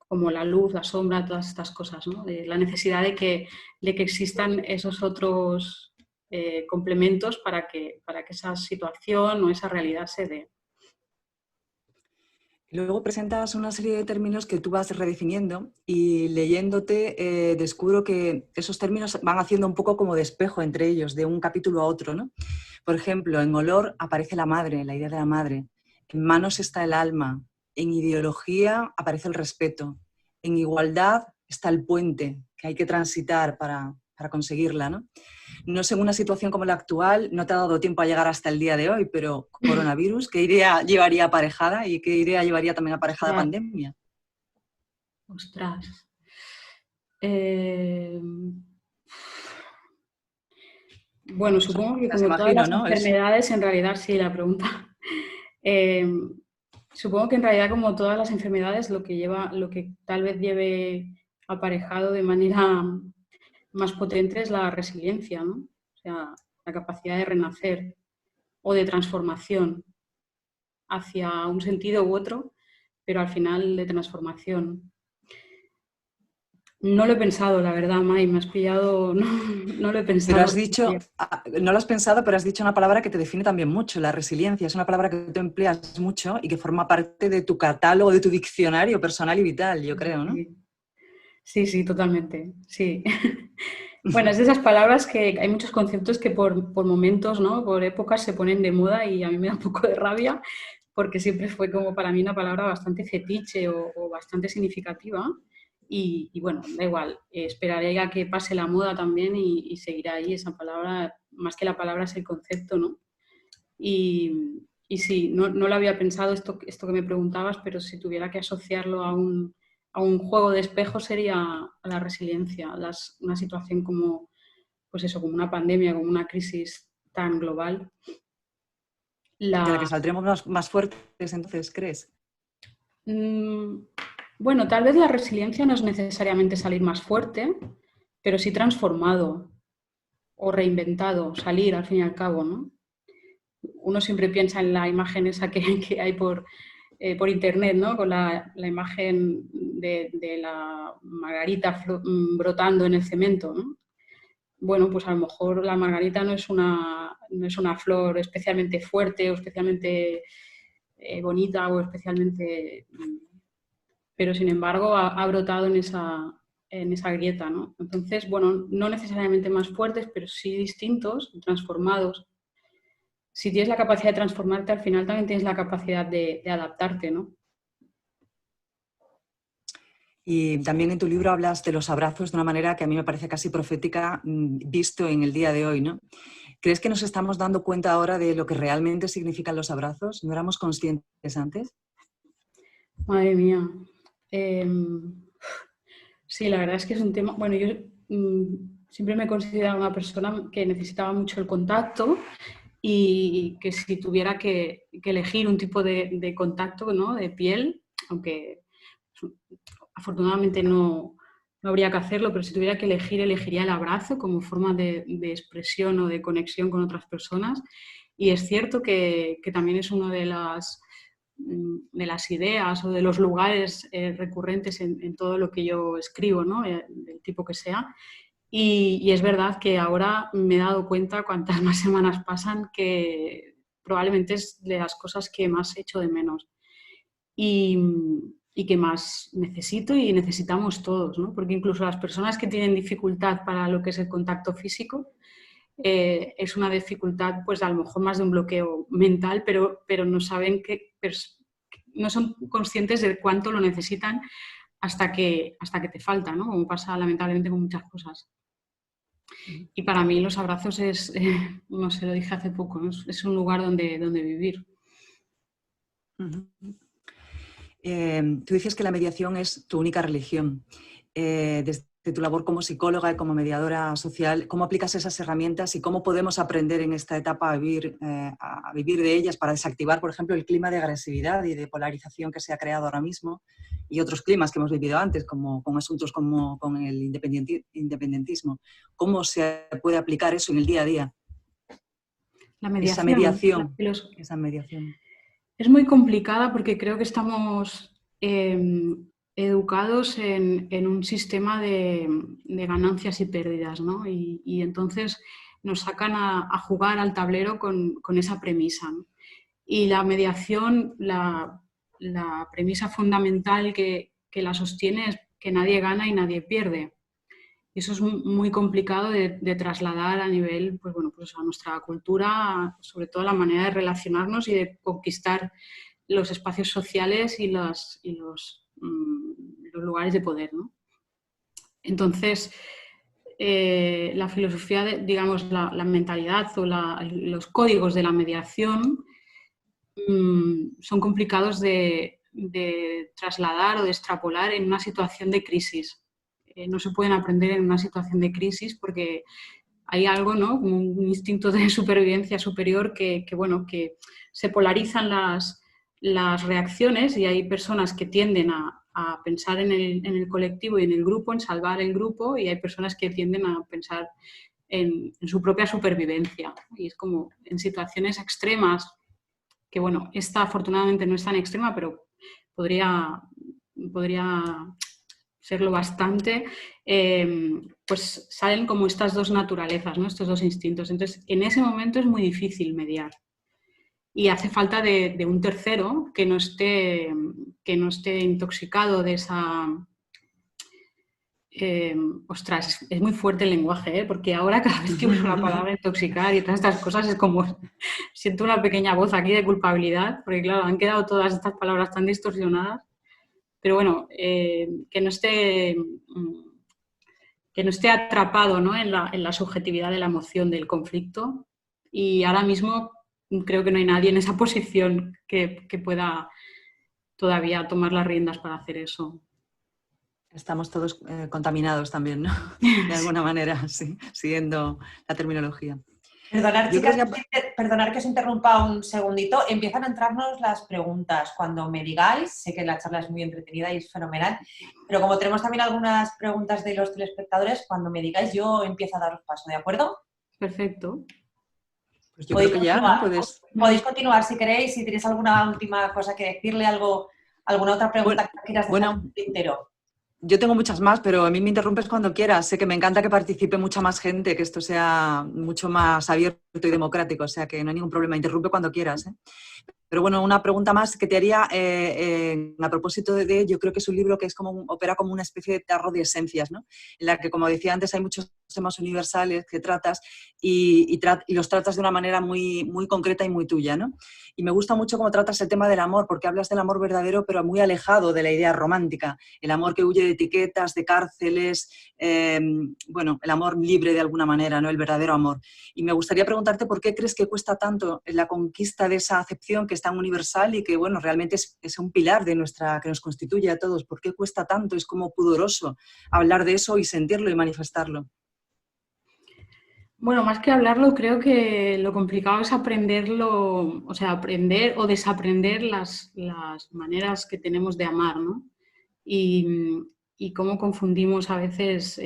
como la luz, la sombra, todas estas cosas, ¿no? De la necesidad de que existan esos otros complementos para que esa situación o esa realidad se dé. Luego presentas una serie de términos que tú vas redefiniendo y leyéndote descubro que esos términos van haciendo un poco como de espejo entre ellos, de un capítulo a otro, ¿no? Por ejemplo, en olor aparece la madre, la idea de la madre. En manos está el alma. En ideología aparece el respeto. En igualdad está el puente que hay que transitar para conseguirla, ¿no? No sé, en una situación como la actual, no te ha dado tiempo a llegar hasta el día de hoy, pero coronavirus, ¿qué idea llevaría aparejada y qué idea llevaría también aparejada pandemia? Ostras. Bueno, supongo que como todas las enfermedades, en realidad sí, la pregunta. Supongo que en realidad como todas las enfermedades, lo que tal vez lleve aparejado de manera más potente es la resiliencia, ¿no? O sea, la capacidad de renacer o de transformación hacia un sentido u otro, pero al final de transformación. No lo he pensado, la verdad, Mai, me has pillado, no lo he pensado. Pero has dicho, no lo has pensado, pero has dicho una palabra que te define también mucho, la resiliencia. Es una palabra que tú empleas mucho y que forma parte de tu catálogo, de tu diccionario personal y vital, yo creo, ¿no? Sí, sí, totalmente, sí. Bueno, es de esas palabras que hay muchos conceptos que por momentos, ¿no? Por épocas se ponen de moda y a mí me da un poco de rabia porque siempre fue como para mí una palabra bastante fetiche o bastante significativa. Y bueno, da igual, esperaré a que pase la moda también y seguirá ahí esa palabra, más que la palabra es el concepto, ¿no? Y sí, no lo había pensado esto que me preguntabas, pero si tuviera que asociarlo a un juego de espejos sería a la resiliencia, una situación como, pues eso, como una pandemia, como una crisis tan global. De la que saldremos más fuertes, entonces, ¿crees? Bueno, tal vez la resiliencia no es necesariamente salir más fuerte, pero sí transformado o reinventado, salir al fin y al cabo, ¿no? Uno siempre piensa en la imagen esa que hay por internet, ¿no? Con la imagen de la margarita brotando en el cemento, ¿no? Bueno, pues a lo mejor la margarita no es una flor especialmente fuerte o especialmente bonita o especialmente... pero sin embargo ha brotado en esa grieta, ¿no? Entonces, bueno, no necesariamente más fuertes, pero sí distintos, transformados. Si tienes la capacidad de transformarte, al final también tienes la capacidad de adaptarte, ¿no? Y también en tu libro hablas de los abrazos de una manera que a mí me parece casi profética, visto en el día de hoy, ¿no? ¿Crees que nos estamos dando cuenta ahora de lo que realmente significan los abrazos? ¿No éramos conscientes antes? Madre mía. Sí, la verdad es que es un tema... Bueno, yo siempre me he considerado una persona que necesitaba mucho el contacto y que si tuviera que elegir un tipo de contacto, ¿no? De piel, aunque afortunadamente no habría que hacerlo, pero si tuviera que elegir, elegiría el abrazo como forma de expresión o de conexión con otras personas. Y es cierto que también es una de las ideas o de los lugares recurrentes en todo lo que yo escribo, ¿no? Del tipo que sea. Y es verdad que ahora me he dado cuenta, cuantas más semanas pasan, que probablemente es de las cosas que más echo de menos y que más necesito y necesitamos todos, ¿no? Porque incluso las personas que tienen dificultad para lo que es el contacto físico, es una dificultad, pues a lo mejor más de un bloqueo mental, pero no saben no son conscientes de cuánto lo necesitan hasta que te falta, ¿no? Como pasa lamentablemente con muchas cosas. Y para mí los abrazos es, no sé, lo dije hace poco, ¿no? Es un lugar donde vivir. Tú dices que la mediación es tu única religión. Desde tu labor como psicóloga y como mediadora social, ¿cómo aplicas esas herramientas y cómo podemos aprender en esta etapa a vivir de ellas para desactivar, por ejemplo, el clima de agresividad y de polarización que se ha creado ahora mismo y otros climas que hemos vivido antes, como con asuntos como con el independentismo? ¿Cómo se puede aplicar eso en el día a día? La mediación. Esa mediación. Es muy complicada porque creo que estamos educados en un sistema de ganancias y pérdidas, ¿no? Y entonces nos sacan a jugar al tablero con esa premisa, ¿no? Y la mediación la la premisa fundamental que la sostiene es que nadie gana y nadie pierde. Y eso es muy complicado de trasladar a nivel, pues bueno, pues a nuestra cultura, sobre todo la manera de relacionarnos y de conquistar los espacios sociales y los lugares de poder, ¿no? Entonces, la filosofía, digamos, la mentalidad o los códigos de la mediación son complicados de trasladar o de extrapolar en una situación de crisis. No se pueden aprender en una situación de crisis porque hay algo, ¿no? Un instinto de supervivencia superior que se polarizan las reacciones y hay personas que tienden a pensar en el colectivo y en el grupo, en salvar el grupo, y hay personas que tienden a pensar en su propia supervivencia. Y es como en situaciones extremas, que bueno, esta afortunadamente no es tan extrema, pero podría serlo bastante, pues salen como estas dos naturalezas, ¿no? Estos dos instintos. Entonces, en ese momento es muy difícil mediar. Y hace falta de un tercero que no esté intoxicado de esa... ostras, es muy fuerte el lenguaje, porque ahora cada vez que uso la palabra intoxicar y todas estas cosas es como... Siento una pequeña voz aquí de culpabilidad, porque claro, han quedado todas estas palabras tan distorsionadas. Pero bueno, que no esté atrapado, ¿no? en la subjetividad de la emoción del conflicto. Y ahora mismo creo que no hay nadie en esa posición que pueda todavía tomar las riendas para hacer eso. Estamos todos contaminados también, ¿no? De alguna manera, sí, siguiendo la terminología. Perdonad, chicas, perdonar que os interrumpa un segundito. Empiezan a entrarnos las preguntas. Cuando me digáis, sé que la charla es muy entretenida y es fenomenal, pero como tenemos también algunas preguntas de los telespectadores, cuando me digáis yo empiezo a daros paso, ¿de acuerdo? Perfecto. Pues yo creo que ya, ¿no? Podéis continuar si queréis, si tenéis alguna última cosa que decirle, alguna otra pregunta que quieras dejar en el tintero. Yo tengo muchas más, pero a mí me interrumpes cuando quieras. Sé que me encanta que participe mucha más gente, que esto sea mucho más abierto y democrático, o sea que no hay ningún problema. Interrumpe cuando quieras, ¿eh? Pero bueno, una pregunta más que te haría a propósito de, yo creo que es un libro que es opera como una especie de tarro de esencias, ¿no? En la que, como decía antes, hay muchos temas universales que tratas y los tratas de una manera muy, muy concreta y muy tuya, ¿no? Y me gusta mucho cómo tratas el tema del amor, porque hablas del amor verdadero, pero muy alejado de la idea romántica. El amor que huye de etiquetas, de cárceles, bueno, el amor libre de alguna manera, ¿no? El verdadero amor. Y me gustaría preguntarte por qué crees que cuesta tanto la conquista de esa acepción que es tan universal y que, bueno, realmente es un pilar de que nos constituye a todos. ¿Por qué cuesta tanto? Es como pudoroso hablar de eso y sentirlo y manifestarlo. Bueno, más que hablarlo, creo que lo complicado es aprenderlo, o sea, aprender o desaprender las maneras que tenemos de amar, ¿no? Y cómo confundimos a veces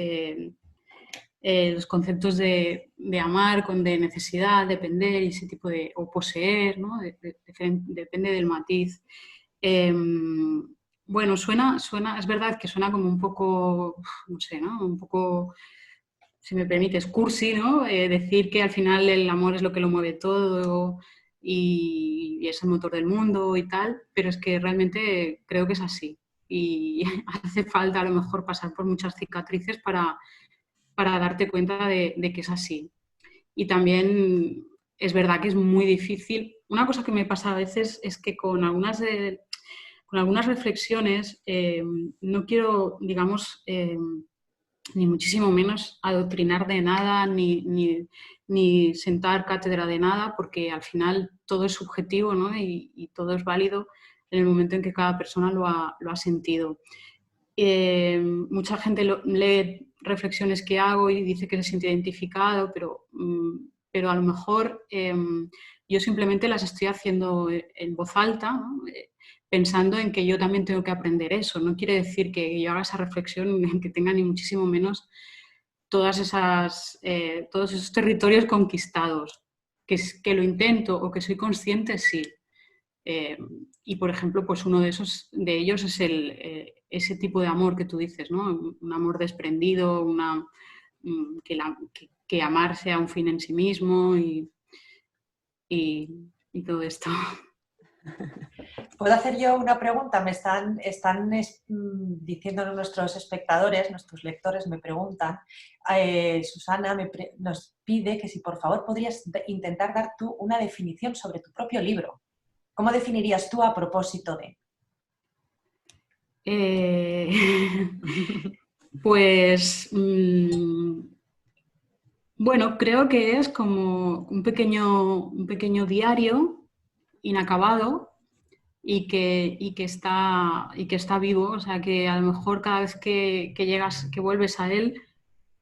los conceptos de amar con de necesidad, depender y ese tipo de... o poseer, ¿no? Depende del matiz. Bueno, es verdad que suena como un poco, no sé, ¿no? Un poco... si me permites, cursi, ¿no? Decir que al final el amor es lo que lo mueve todo y es el motor del mundo y tal, pero es que realmente creo que es así. Y hace falta a lo mejor pasar por muchas cicatrices para darte cuenta de que es así. Y también es verdad que es muy difícil. Una cosa que me pasa a veces es que con algunas reflexiones no quiero, digamos, ni muchísimo menos adoctrinar de nada, ni sentar cátedra de nada, porque al final todo es subjetivo, ¿no? y todo es válido en el momento en que cada persona lo ha sentido. Mucha gente lee reflexiones que hago y dice que se siente identificado, pero a lo mejor yo simplemente las estoy haciendo en voz alta, ¿no? Pensando en que yo también tengo que aprender eso. No quiere decir que yo haga esa reflexión en que tenga ni muchísimo menos todos esos territorios conquistados. Que lo intento o que soy consciente, sí. Y, por ejemplo, pues uno de ellos es ese tipo de amor que tú dices, ¿no? Un amor desprendido, que amar sea un fin en sí mismo y todo esto. ¿Puedo hacer yo una pregunta? Me están diciendo nuestros espectadores, nuestros lectores me preguntan. Susana nos pide que si por favor podrías intentar dar tú una definición sobre tu propio libro. ¿Cómo definirías tú a propósito de? Pues, bueno, creo que es como un pequeño diario inacabado y que está vivo, o sea que a lo mejor cada vez que vuelves a él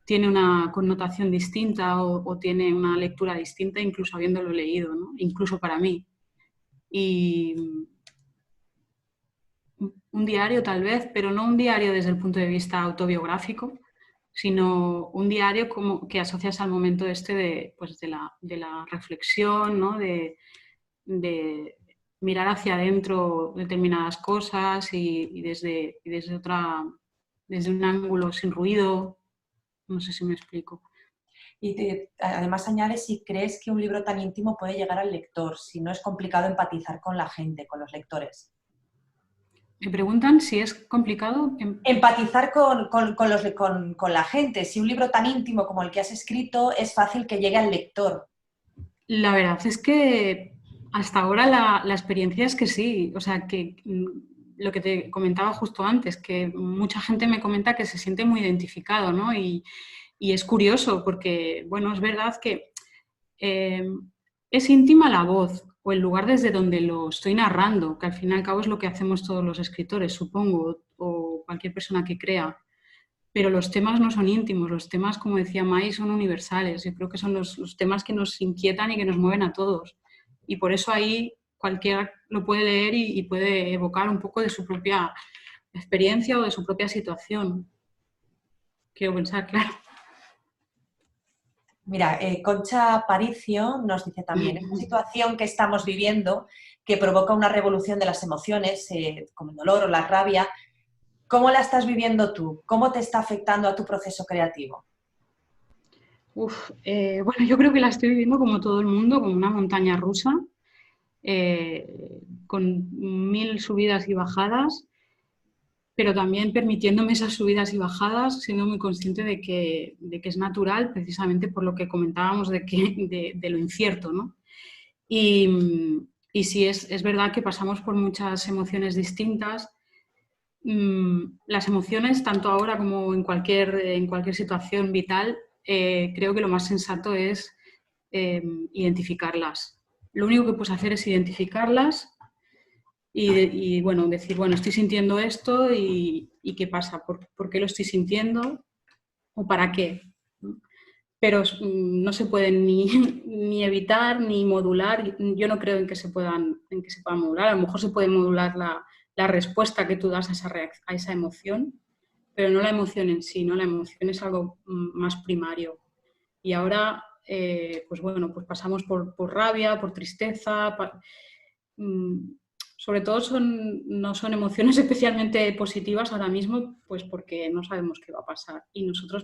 tiene una connotación distinta o tiene una lectura distinta, incluso habiéndolo leído, ¿no? Incluso para mí. Y un diario tal vez, pero no un diario desde el punto de vista autobiográfico, sino un diario como que asocias al momento pues de la reflexión, ¿no? De mirar hacia adentro determinadas cosas y desde un ángulo sin ruido. No sé si me explico. Y además añades si crees que un libro tan íntimo puede llegar al lector, si no es complicado empatizar con la gente, con los lectores. Me preguntan si es complicado. Empatizar con la gente. Si un libro tan íntimo como el que has escrito es fácil que llegue al lector. La verdad es que hasta ahora la experiencia es que sí. O sea, que lo que te comentaba justo antes, que mucha gente me comenta que se siente muy identificado, ¿no? Y es curioso porque, bueno, es verdad que es íntima la voz o el lugar desde donde lo estoy narrando, que al fin y al cabo es lo que hacemos todos los escritores, supongo, o cualquier persona que crea. Pero los temas no son íntimos, los temas, como decía Mai, son universales. Yo creo que son los temas que nos inquietan y que nos mueven a todos. Y por eso ahí cualquiera lo puede leer y puede evocar un poco de su propia experiencia o de su propia situación. Quiero pensar, claro. Mira, Concha Aparicio nos dice también, esta situación que estamos viviendo, que provoca una revolución de las emociones, como el dolor o la rabia, ¿cómo la estás viviendo tú? ¿Cómo te está afectando a tu proceso creativo? Bueno, yo creo que la estoy viviendo como todo el mundo, como una montaña rusa, con 1000 subidas y bajadas, pero también permitiéndome esas subidas y bajadas, siendo muy consciente de que es natural, precisamente por lo que comentábamos de lo incierto, ¿no? Y sí, es verdad que pasamos por muchas emociones distintas. Las emociones, tanto ahora como en cualquier situación vital, creo que lo más sensato es identificarlas. Lo único que puedes hacer es identificarlas y bueno, decir, bueno, estoy sintiendo esto y ¿qué pasa? ¿Por qué lo estoy sintiendo? ¿O para qué? Pero no se pueden ni evitar ni modular. Yo no creo en que se puedan modular. A lo mejor se puede modular la respuesta que tú das a esa emoción, pero no la emoción en sí, ¿no? La emoción es algo más primario. Y ahora, pues bueno, pues pasamos por rabia, por tristeza. Sobre todo no son emociones especialmente positivas ahora mismo, pues porque no sabemos qué va a pasar. Y nosotros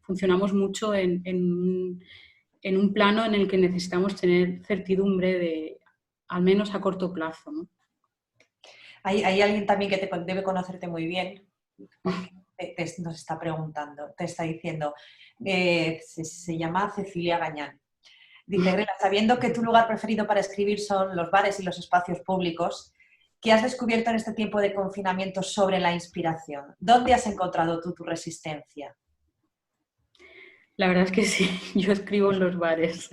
funcionamos mucho en un plano en el que necesitamos tener certidumbre al menos a corto plazo, ¿no? Hay alguien también que debe conocerte muy bien, porque nos está preguntando, te está diciendo, se llama Cecilia Gañán. Dice, Grela, sabiendo que tu lugar preferido para escribir son los bares y los espacios públicos, ¿qué has descubierto en este tiempo de confinamiento sobre la inspiración? ¿Dónde has encontrado tú tu resistencia? La verdad es que sí, yo escribo en los bares.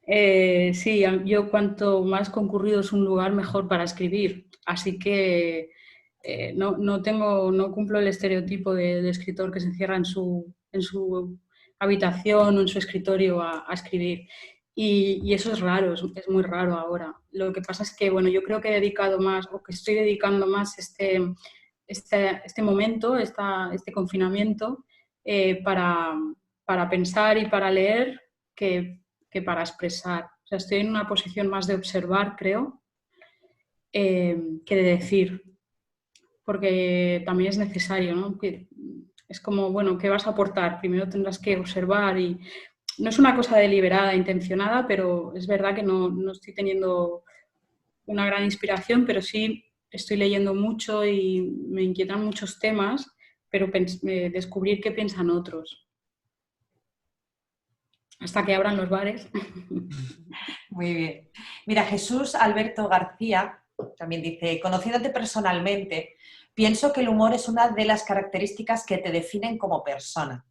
Sí, yo cuanto más concurrido es un lugar, mejor para escribir. Así que no cumplo el estereotipo de escritor que se encierra en su habitación o en su escritorio a escribir. Y eso es raro, es muy raro ahora. Lo que pasa es que, bueno, yo creo que he dedicado más, o que estoy dedicando más este momento, este confinamiento, para pensar y para leer que para expresar. O sea, estoy en una posición más de observar, creo, que de decir, porque también es necesario, ¿no? Que es como, bueno, ¿qué vas a aportar? Primero tendrás que observar y no es una cosa deliberada, intencionada, pero es verdad que no estoy teniendo una gran inspiración, pero sí estoy leyendo mucho y me inquietan muchos temas, pero descubrir qué piensan otros. Hasta que abran los bares. Muy bien. Mira, Jesús Alberto García también dice, conociéndote personalmente, pienso que el humor es una de las características que te definen como persona.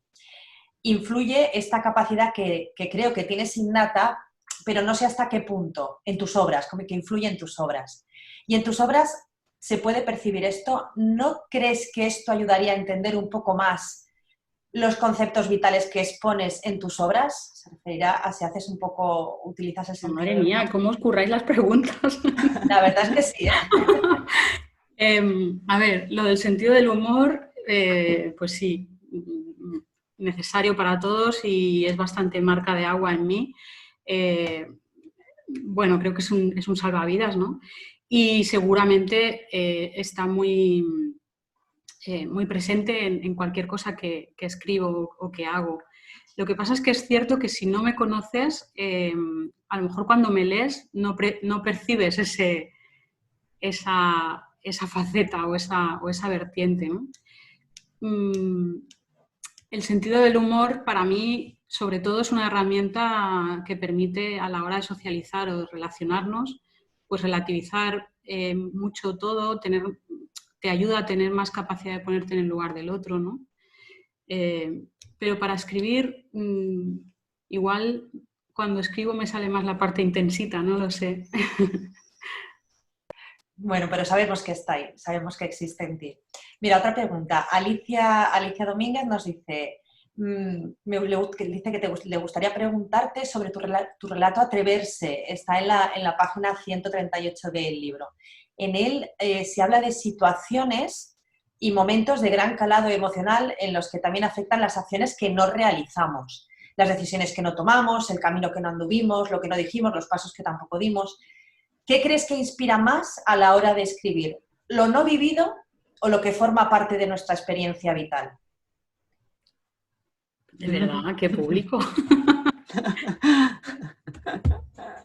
Influye esta capacidad que creo que tienes innata, pero no sé hasta qué punto en tus obras, como que influye en tus obras. Y en tus obras se puede percibir esto. ¿No crees que esto ayudaría a entender un poco más los conceptos vitales que expones en tus obras? Se referirá a si haces un poco, utilizas el sentido. Madre mía, ¿cómo os curráis las preguntas? La verdad es que sí, ¿eh? A ver, lo del sentido del humor, pues sí, necesario para todos y es bastante marca de agua en mí. Bueno, creo que es un salvavidas, ¿no? Y seguramente está muy presente en cualquier cosa que escribo o que hago. Lo que pasa es que es cierto que si no me conoces, a lo mejor cuando me lees no percibes esa faceta o esa vertiente, ¿no? El sentido del humor para mí, sobre todo, es una herramienta que permite a la hora de socializar o de relacionarnos, pues relativizar mucho todo, te ayuda a tener más capacidad de ponerte en el lugar del otro, ¿no? Pero para escribir, igual cuando escribo me sale más la parte intensita, no lo sé. Bueno, pero sabemos que está ahí, sabemos que existe en ti. Mira, otra pregunta. Alicia Domínguez nos dice, dice que le gustaría preguntarte sobre tu relato Atreverse. Está en la página 138 del libro. En él se habla de situaciones y momentos de gran calado emocional en los que también afectan las acciones que no realizamos, las decisiones que no tomamos, el camino que no anduvimos, lo que no dijimos, los pasos que tampoco dimos. ¿Qué crees que inspira más a la hora de escribir? ¿Lo no vivido o lo que forma parte de nuestra experiencia vital? De verdad, qué público.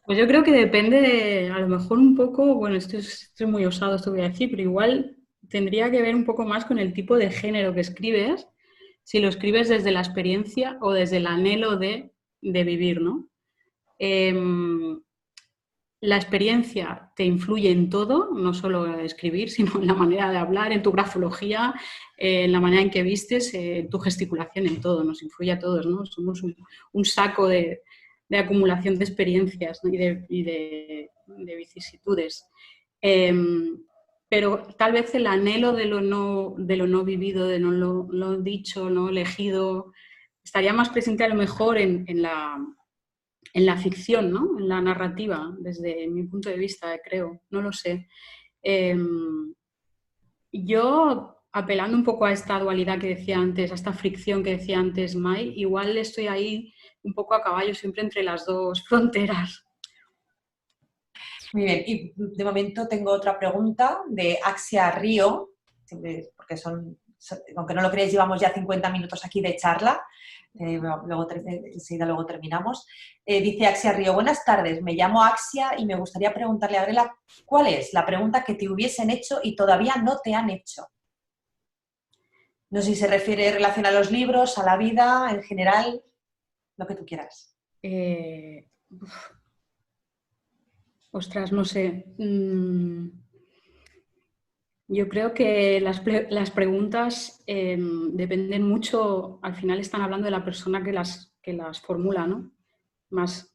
Pues yo creo que depende, a lo mejor un poco, bueno, esto es muy osado esto que voy a decir, pero igual tendría que ver un poco más con el tipo de género que escribes, si lo escribes desde la experiencia o desde el anhelo de vivir, ¿no? La experiencia te influye en todo, no solo en escribir, sino en la manera de hablar, en tu grafología, en la manera en que vistes, en tu gesticulación, en todo, nos influye a todos, ¿no? Somos un saco de acumulación de experiencias, ¿no? y de vicisitudes. Pero tal vez el anhelo de lo no vivido, de no lo dicho, no elegido, estaría más presente a lo mejor en la ficción, ¿no? En la narrativa, desde mi punto de vista, creo, no lo sé. Yo, apelando un poco a esta dualidad que decía antes, a esta fricción que decía antes Mai, igual estoy ahí un poco a caballo, siempre entre las dos fronteras. Muy bien, y de momento tengo otra pregunta de Axia Río, porque aunque no lo creáis, llevamos ya 50 minutos aquí de charla, enseguida luego terminamos. Dice Axia Río, buenas tardes, me llamo Axia y me gustaría preguntarle a Grela, ¿cuál es la pregunta que te hubiesen hecho y todavía no te han hecho? No sé si se refiere en relación a los libros, a la vida, en general, lo que tú quieras. Ostras, no sé. Yo creo que las preguntas dependen mucho, al final están hablando de la persona que las formula, ¿no? Más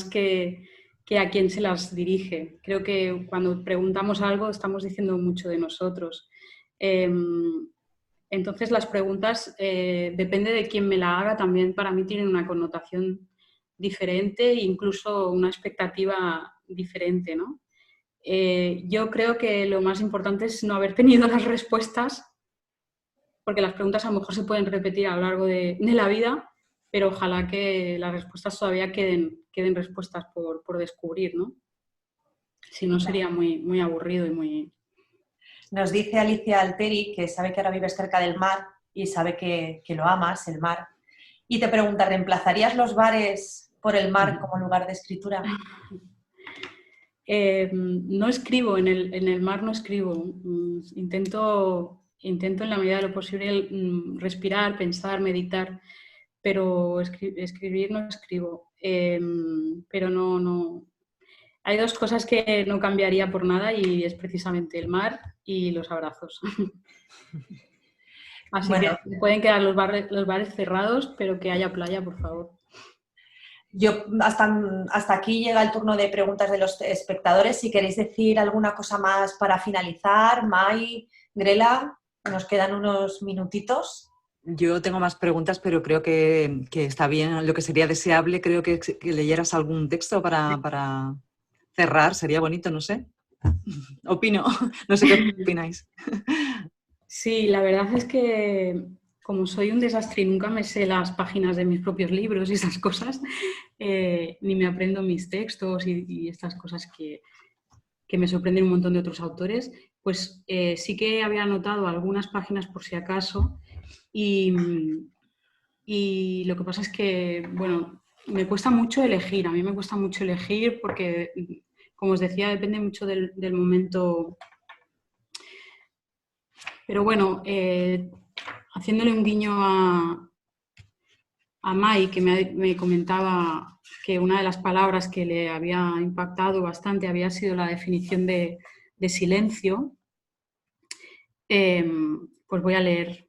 que a quién se las dirige. Creo que cuando preguntamos algo estamos diciendo mucho de nosotros. Entonces las preguntas, depende de quién me la haga, también para mí tienen una connotación diferente e incluso una expectativa diferente, ¿no? Yo creo que lo más importante es no haber tenido las respuestas, porque las preguntas a lo mejor se pueden repetir a lo largo de la vida, pero ojalá que las respuestas todavía queden respuestas por descubrir, ¿no? Si no sería muy, muy aburrido y muy... Nos dice Alicia Alteri que sabe que ahora vives cerca del mar y sabe que lo amas, el mar. Y te pregunta, ¿reemplazarías los bares por el mar como lugar de escritura? No escribo, en el mar no escribo. Intento en la medida de lo posible respirar, pensar, meditar, pero escribir no escribo. Pero no. Hay dos cosas que no cambiaría por nada y es precisamente el mar y los abrazos. Así Bueno, que pueden quedar los bares cerrados, pero que haya playa, por favor. yo hasta aquí llega el turno de preguntas de los espectadores. Si queréis decir alguna cosa más para finalizar, Mai, Grela, nos quedan unos minutitos. Yo tengo más preguntas, pero creo que está bien. Lo que sería deseable, creo que leyeras algún texto para cerrar. Sería bonito, no sé. Opino. No sé qué opináis. Sí, la verdad es que como soy un desastre y nunca me sé las páginas de mis propios libros y esas cosas, ni me aprendo mis textos y estas cosas que me sorprenden un montón de otros autores, pues sí que había anotado algunas páginas por si acaso y lo que pasa es que, bueno, me cuesta mucho elegir, a mí me cuesta mucho elegir porque, como os decía, depende mucho del momento. Pero bueno, haciéndole un guiño a Mai, que me comentaba que una de las palabras que le había impactado bastante había sido la definición de silencio, pues voy a leer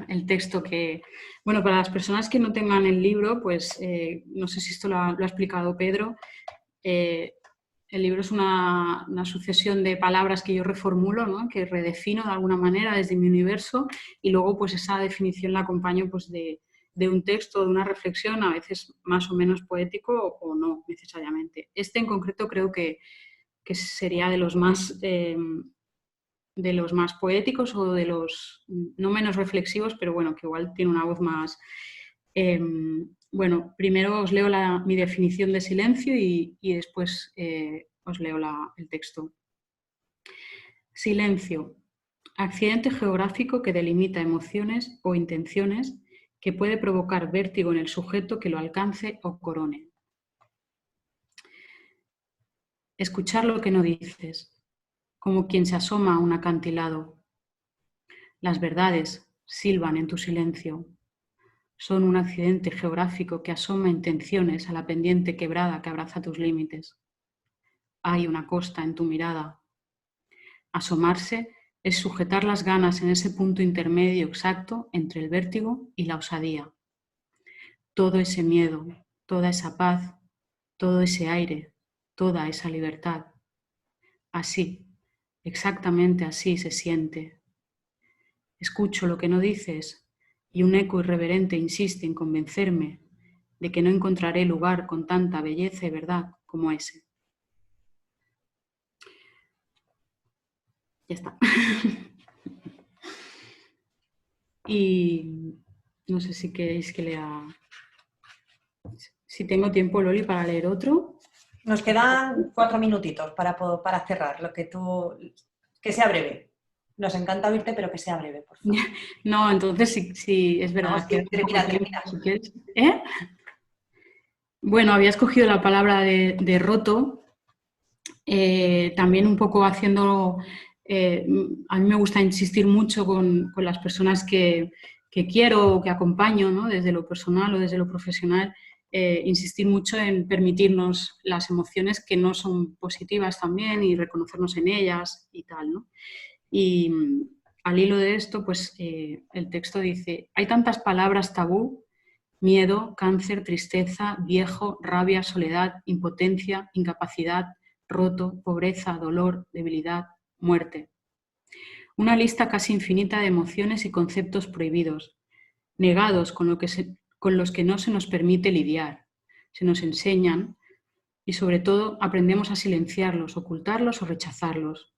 el texto que... Bueno, para las personas que no tengan el libro, pues no sé si esto lo ha explicado Pedro, el libro es una sucesión de palabras que yo reformulo, ¿no? Que redefino de alguna manera desde mi universo y luego pues esa definición la acompaño pues de un texto, de una reflexión, a veces más o menos poético o no necesariamente. Este en concreto creo que sería de los más poéticos o de los no menos reflexivos, pero bueno, que igual tiene una voz más... bueno, primero os leo mi definición de silencio y después os leo el texto. Silencio. Accidente geográfico que delimita emociones o intenciones que puede provocar vértigo en el sujeto que lo alcance o corone. Escuchar lo que no dices, como quien se asoma a un acantilado. Las verdades silban en tu silencio. Son un accidente geográfico que asoma intenciones a la pendiente quebrada que abraza tus límites. Hay una costa en tu mirada. Asomarse es sujetar las ganas en ese punto intermedio exacto entre el vértigo y la osadía. Todo ese miedo, toda esa paz, todo ese aire, toda esa libertad. Así, exactamente así se siente. Escucho lo que no dices y un eco irreverente insiste en convencerme de que no encontraré lugar con tanta belleza y verdad como ese. Ya está. Y no sé si queréis que lea... Si tengo tiempo, Loli, para leer otro. Nos quedan 4 minutitos para cerrar, que sea breve. Nos encanta oírte, pero que sea breve, por favor. No, entonces sí es verdad. No, sí, termina. Si quieres. Bueno, había escogido la palabra de roto, también un poco haciendo... a mí me gusta insistir mucho con las personas que quiero o que acompaño, ¿no? Desde lo personal o desde lo profesional, insistir mucho en permitirnos las emociones que no son positivas también y reconocernos en ellas y tal, ¿no? Y al hilo de esto, pues el texto dice: hay tantas palabras tabú: miedo, cáncer, tristeza, viejo, rabia, soledad, impotencia, incapacidad, roto, pobreza, dolor, debilidad, muerte. Una lista casi infinita de emociones y conceptos prohibidos, negados con los que no se nos permite lidiar, se nos enseñan y sobre todo aprendemos a silenciarlos, ocultarlos o rechazarlos.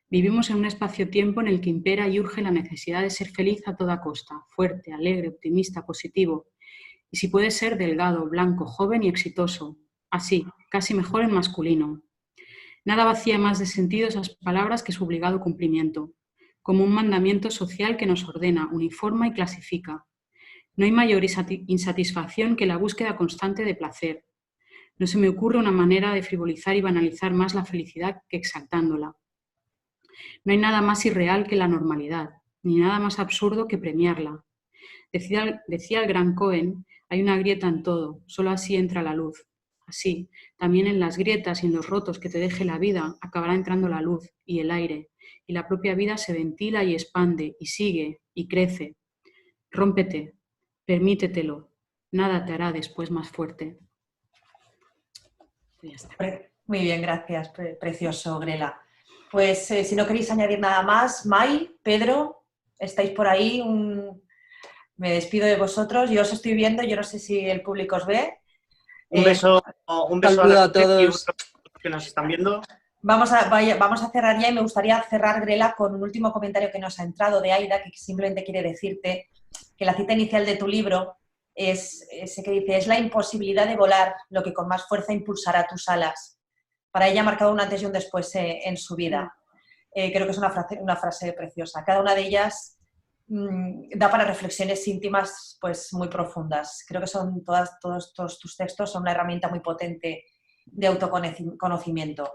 Vivimos en un espacio-tiempo en el que impera y urge la necesidad de ser feliz a toda costa, fuerte, alegre, optimista, positivo. Y si puede ser delgado, blanco, joven y exitoso. Así, casi mejor en masculino. Nada vacía más de sentido esas palabras que su obligado cumplimiento, como un mandamiento social que nos ordena, uniforma y clasifica. No hay mayor insatisfacción que la búsqueda constante de placer. No se me ocurre una manera de frivolizar y banalizar más la felicidad que exaltándola. No hay nada más irreal que la normalidad, ni nada más absurdo que premiarla. Decía el gran Cohen, hay una grieta en todo, solo así entra la luz. Así, también en las grietas y en los rotos que te deje la vida, acabará entrando la luz y el aire, y la propia vida se ventila y expande, y sigue, y crece. Rómpete, permítetelo, nada te hará después más fuerte. Ya está. Muy bien, gracias, precioso, Grela. Pues si no queréis añadir nada más, Mai, Pedro, estáis por ahí, me despido de vosotros, yo os estoy viendo, yo no sé si el público os ve. Un beso a todos que nos están viendo. Vamos a cerrar ya y me gustaría cerrar, Grela, con un último comentario que nos ha entrado de Aida, que simplemente quiere decirte que la cita inicial de tu libro es ese que dice: es la imposibilidad de volar lo que con más fuerza impulsará tus alas. Para ella ha marcado un antes y un después en su vida. Creo que es una frase preciosa. Cada una de ellas da para reflexiones íntimas pues muy profundas. Creo que son todos tus textos son una herramienta muy potente de autoconocimiento.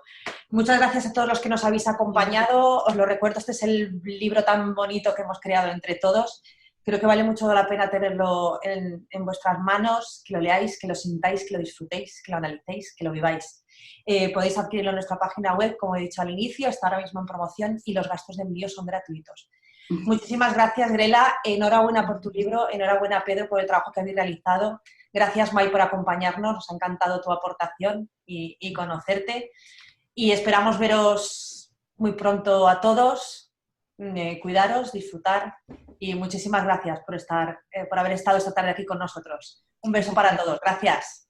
Muchas gracias a todos los que nos habéis acompañado. Os lo recuerdo, este es el libro tan bonito que hemos creado entre todos. Creo que vale mucho la pena tenerlo en vuestras manos, que lo leáis, que lo sintáis, que lo disfrutéis, que lo analicéis, que lo viváis. Podéis adquirirlo en nuestra página web, como he dicho al inicio, está ahora mismo en promoción y los gastos de envío son gratuitos. Muchísimas gracias, Grela. Enhorabuena por tu libro, enhorabuena, Pedro, por el trabajo que habéis realizado. Gracias, Mai, por acompañarnos. Nos ha encantado tu aportación y conocerte. Y esperamos veros muy pronto a todos. Cuidaros, disfrutar y muchísimas gracias por haber estado esta tarde aquí con nosotros. Un beso para todos. Gracias.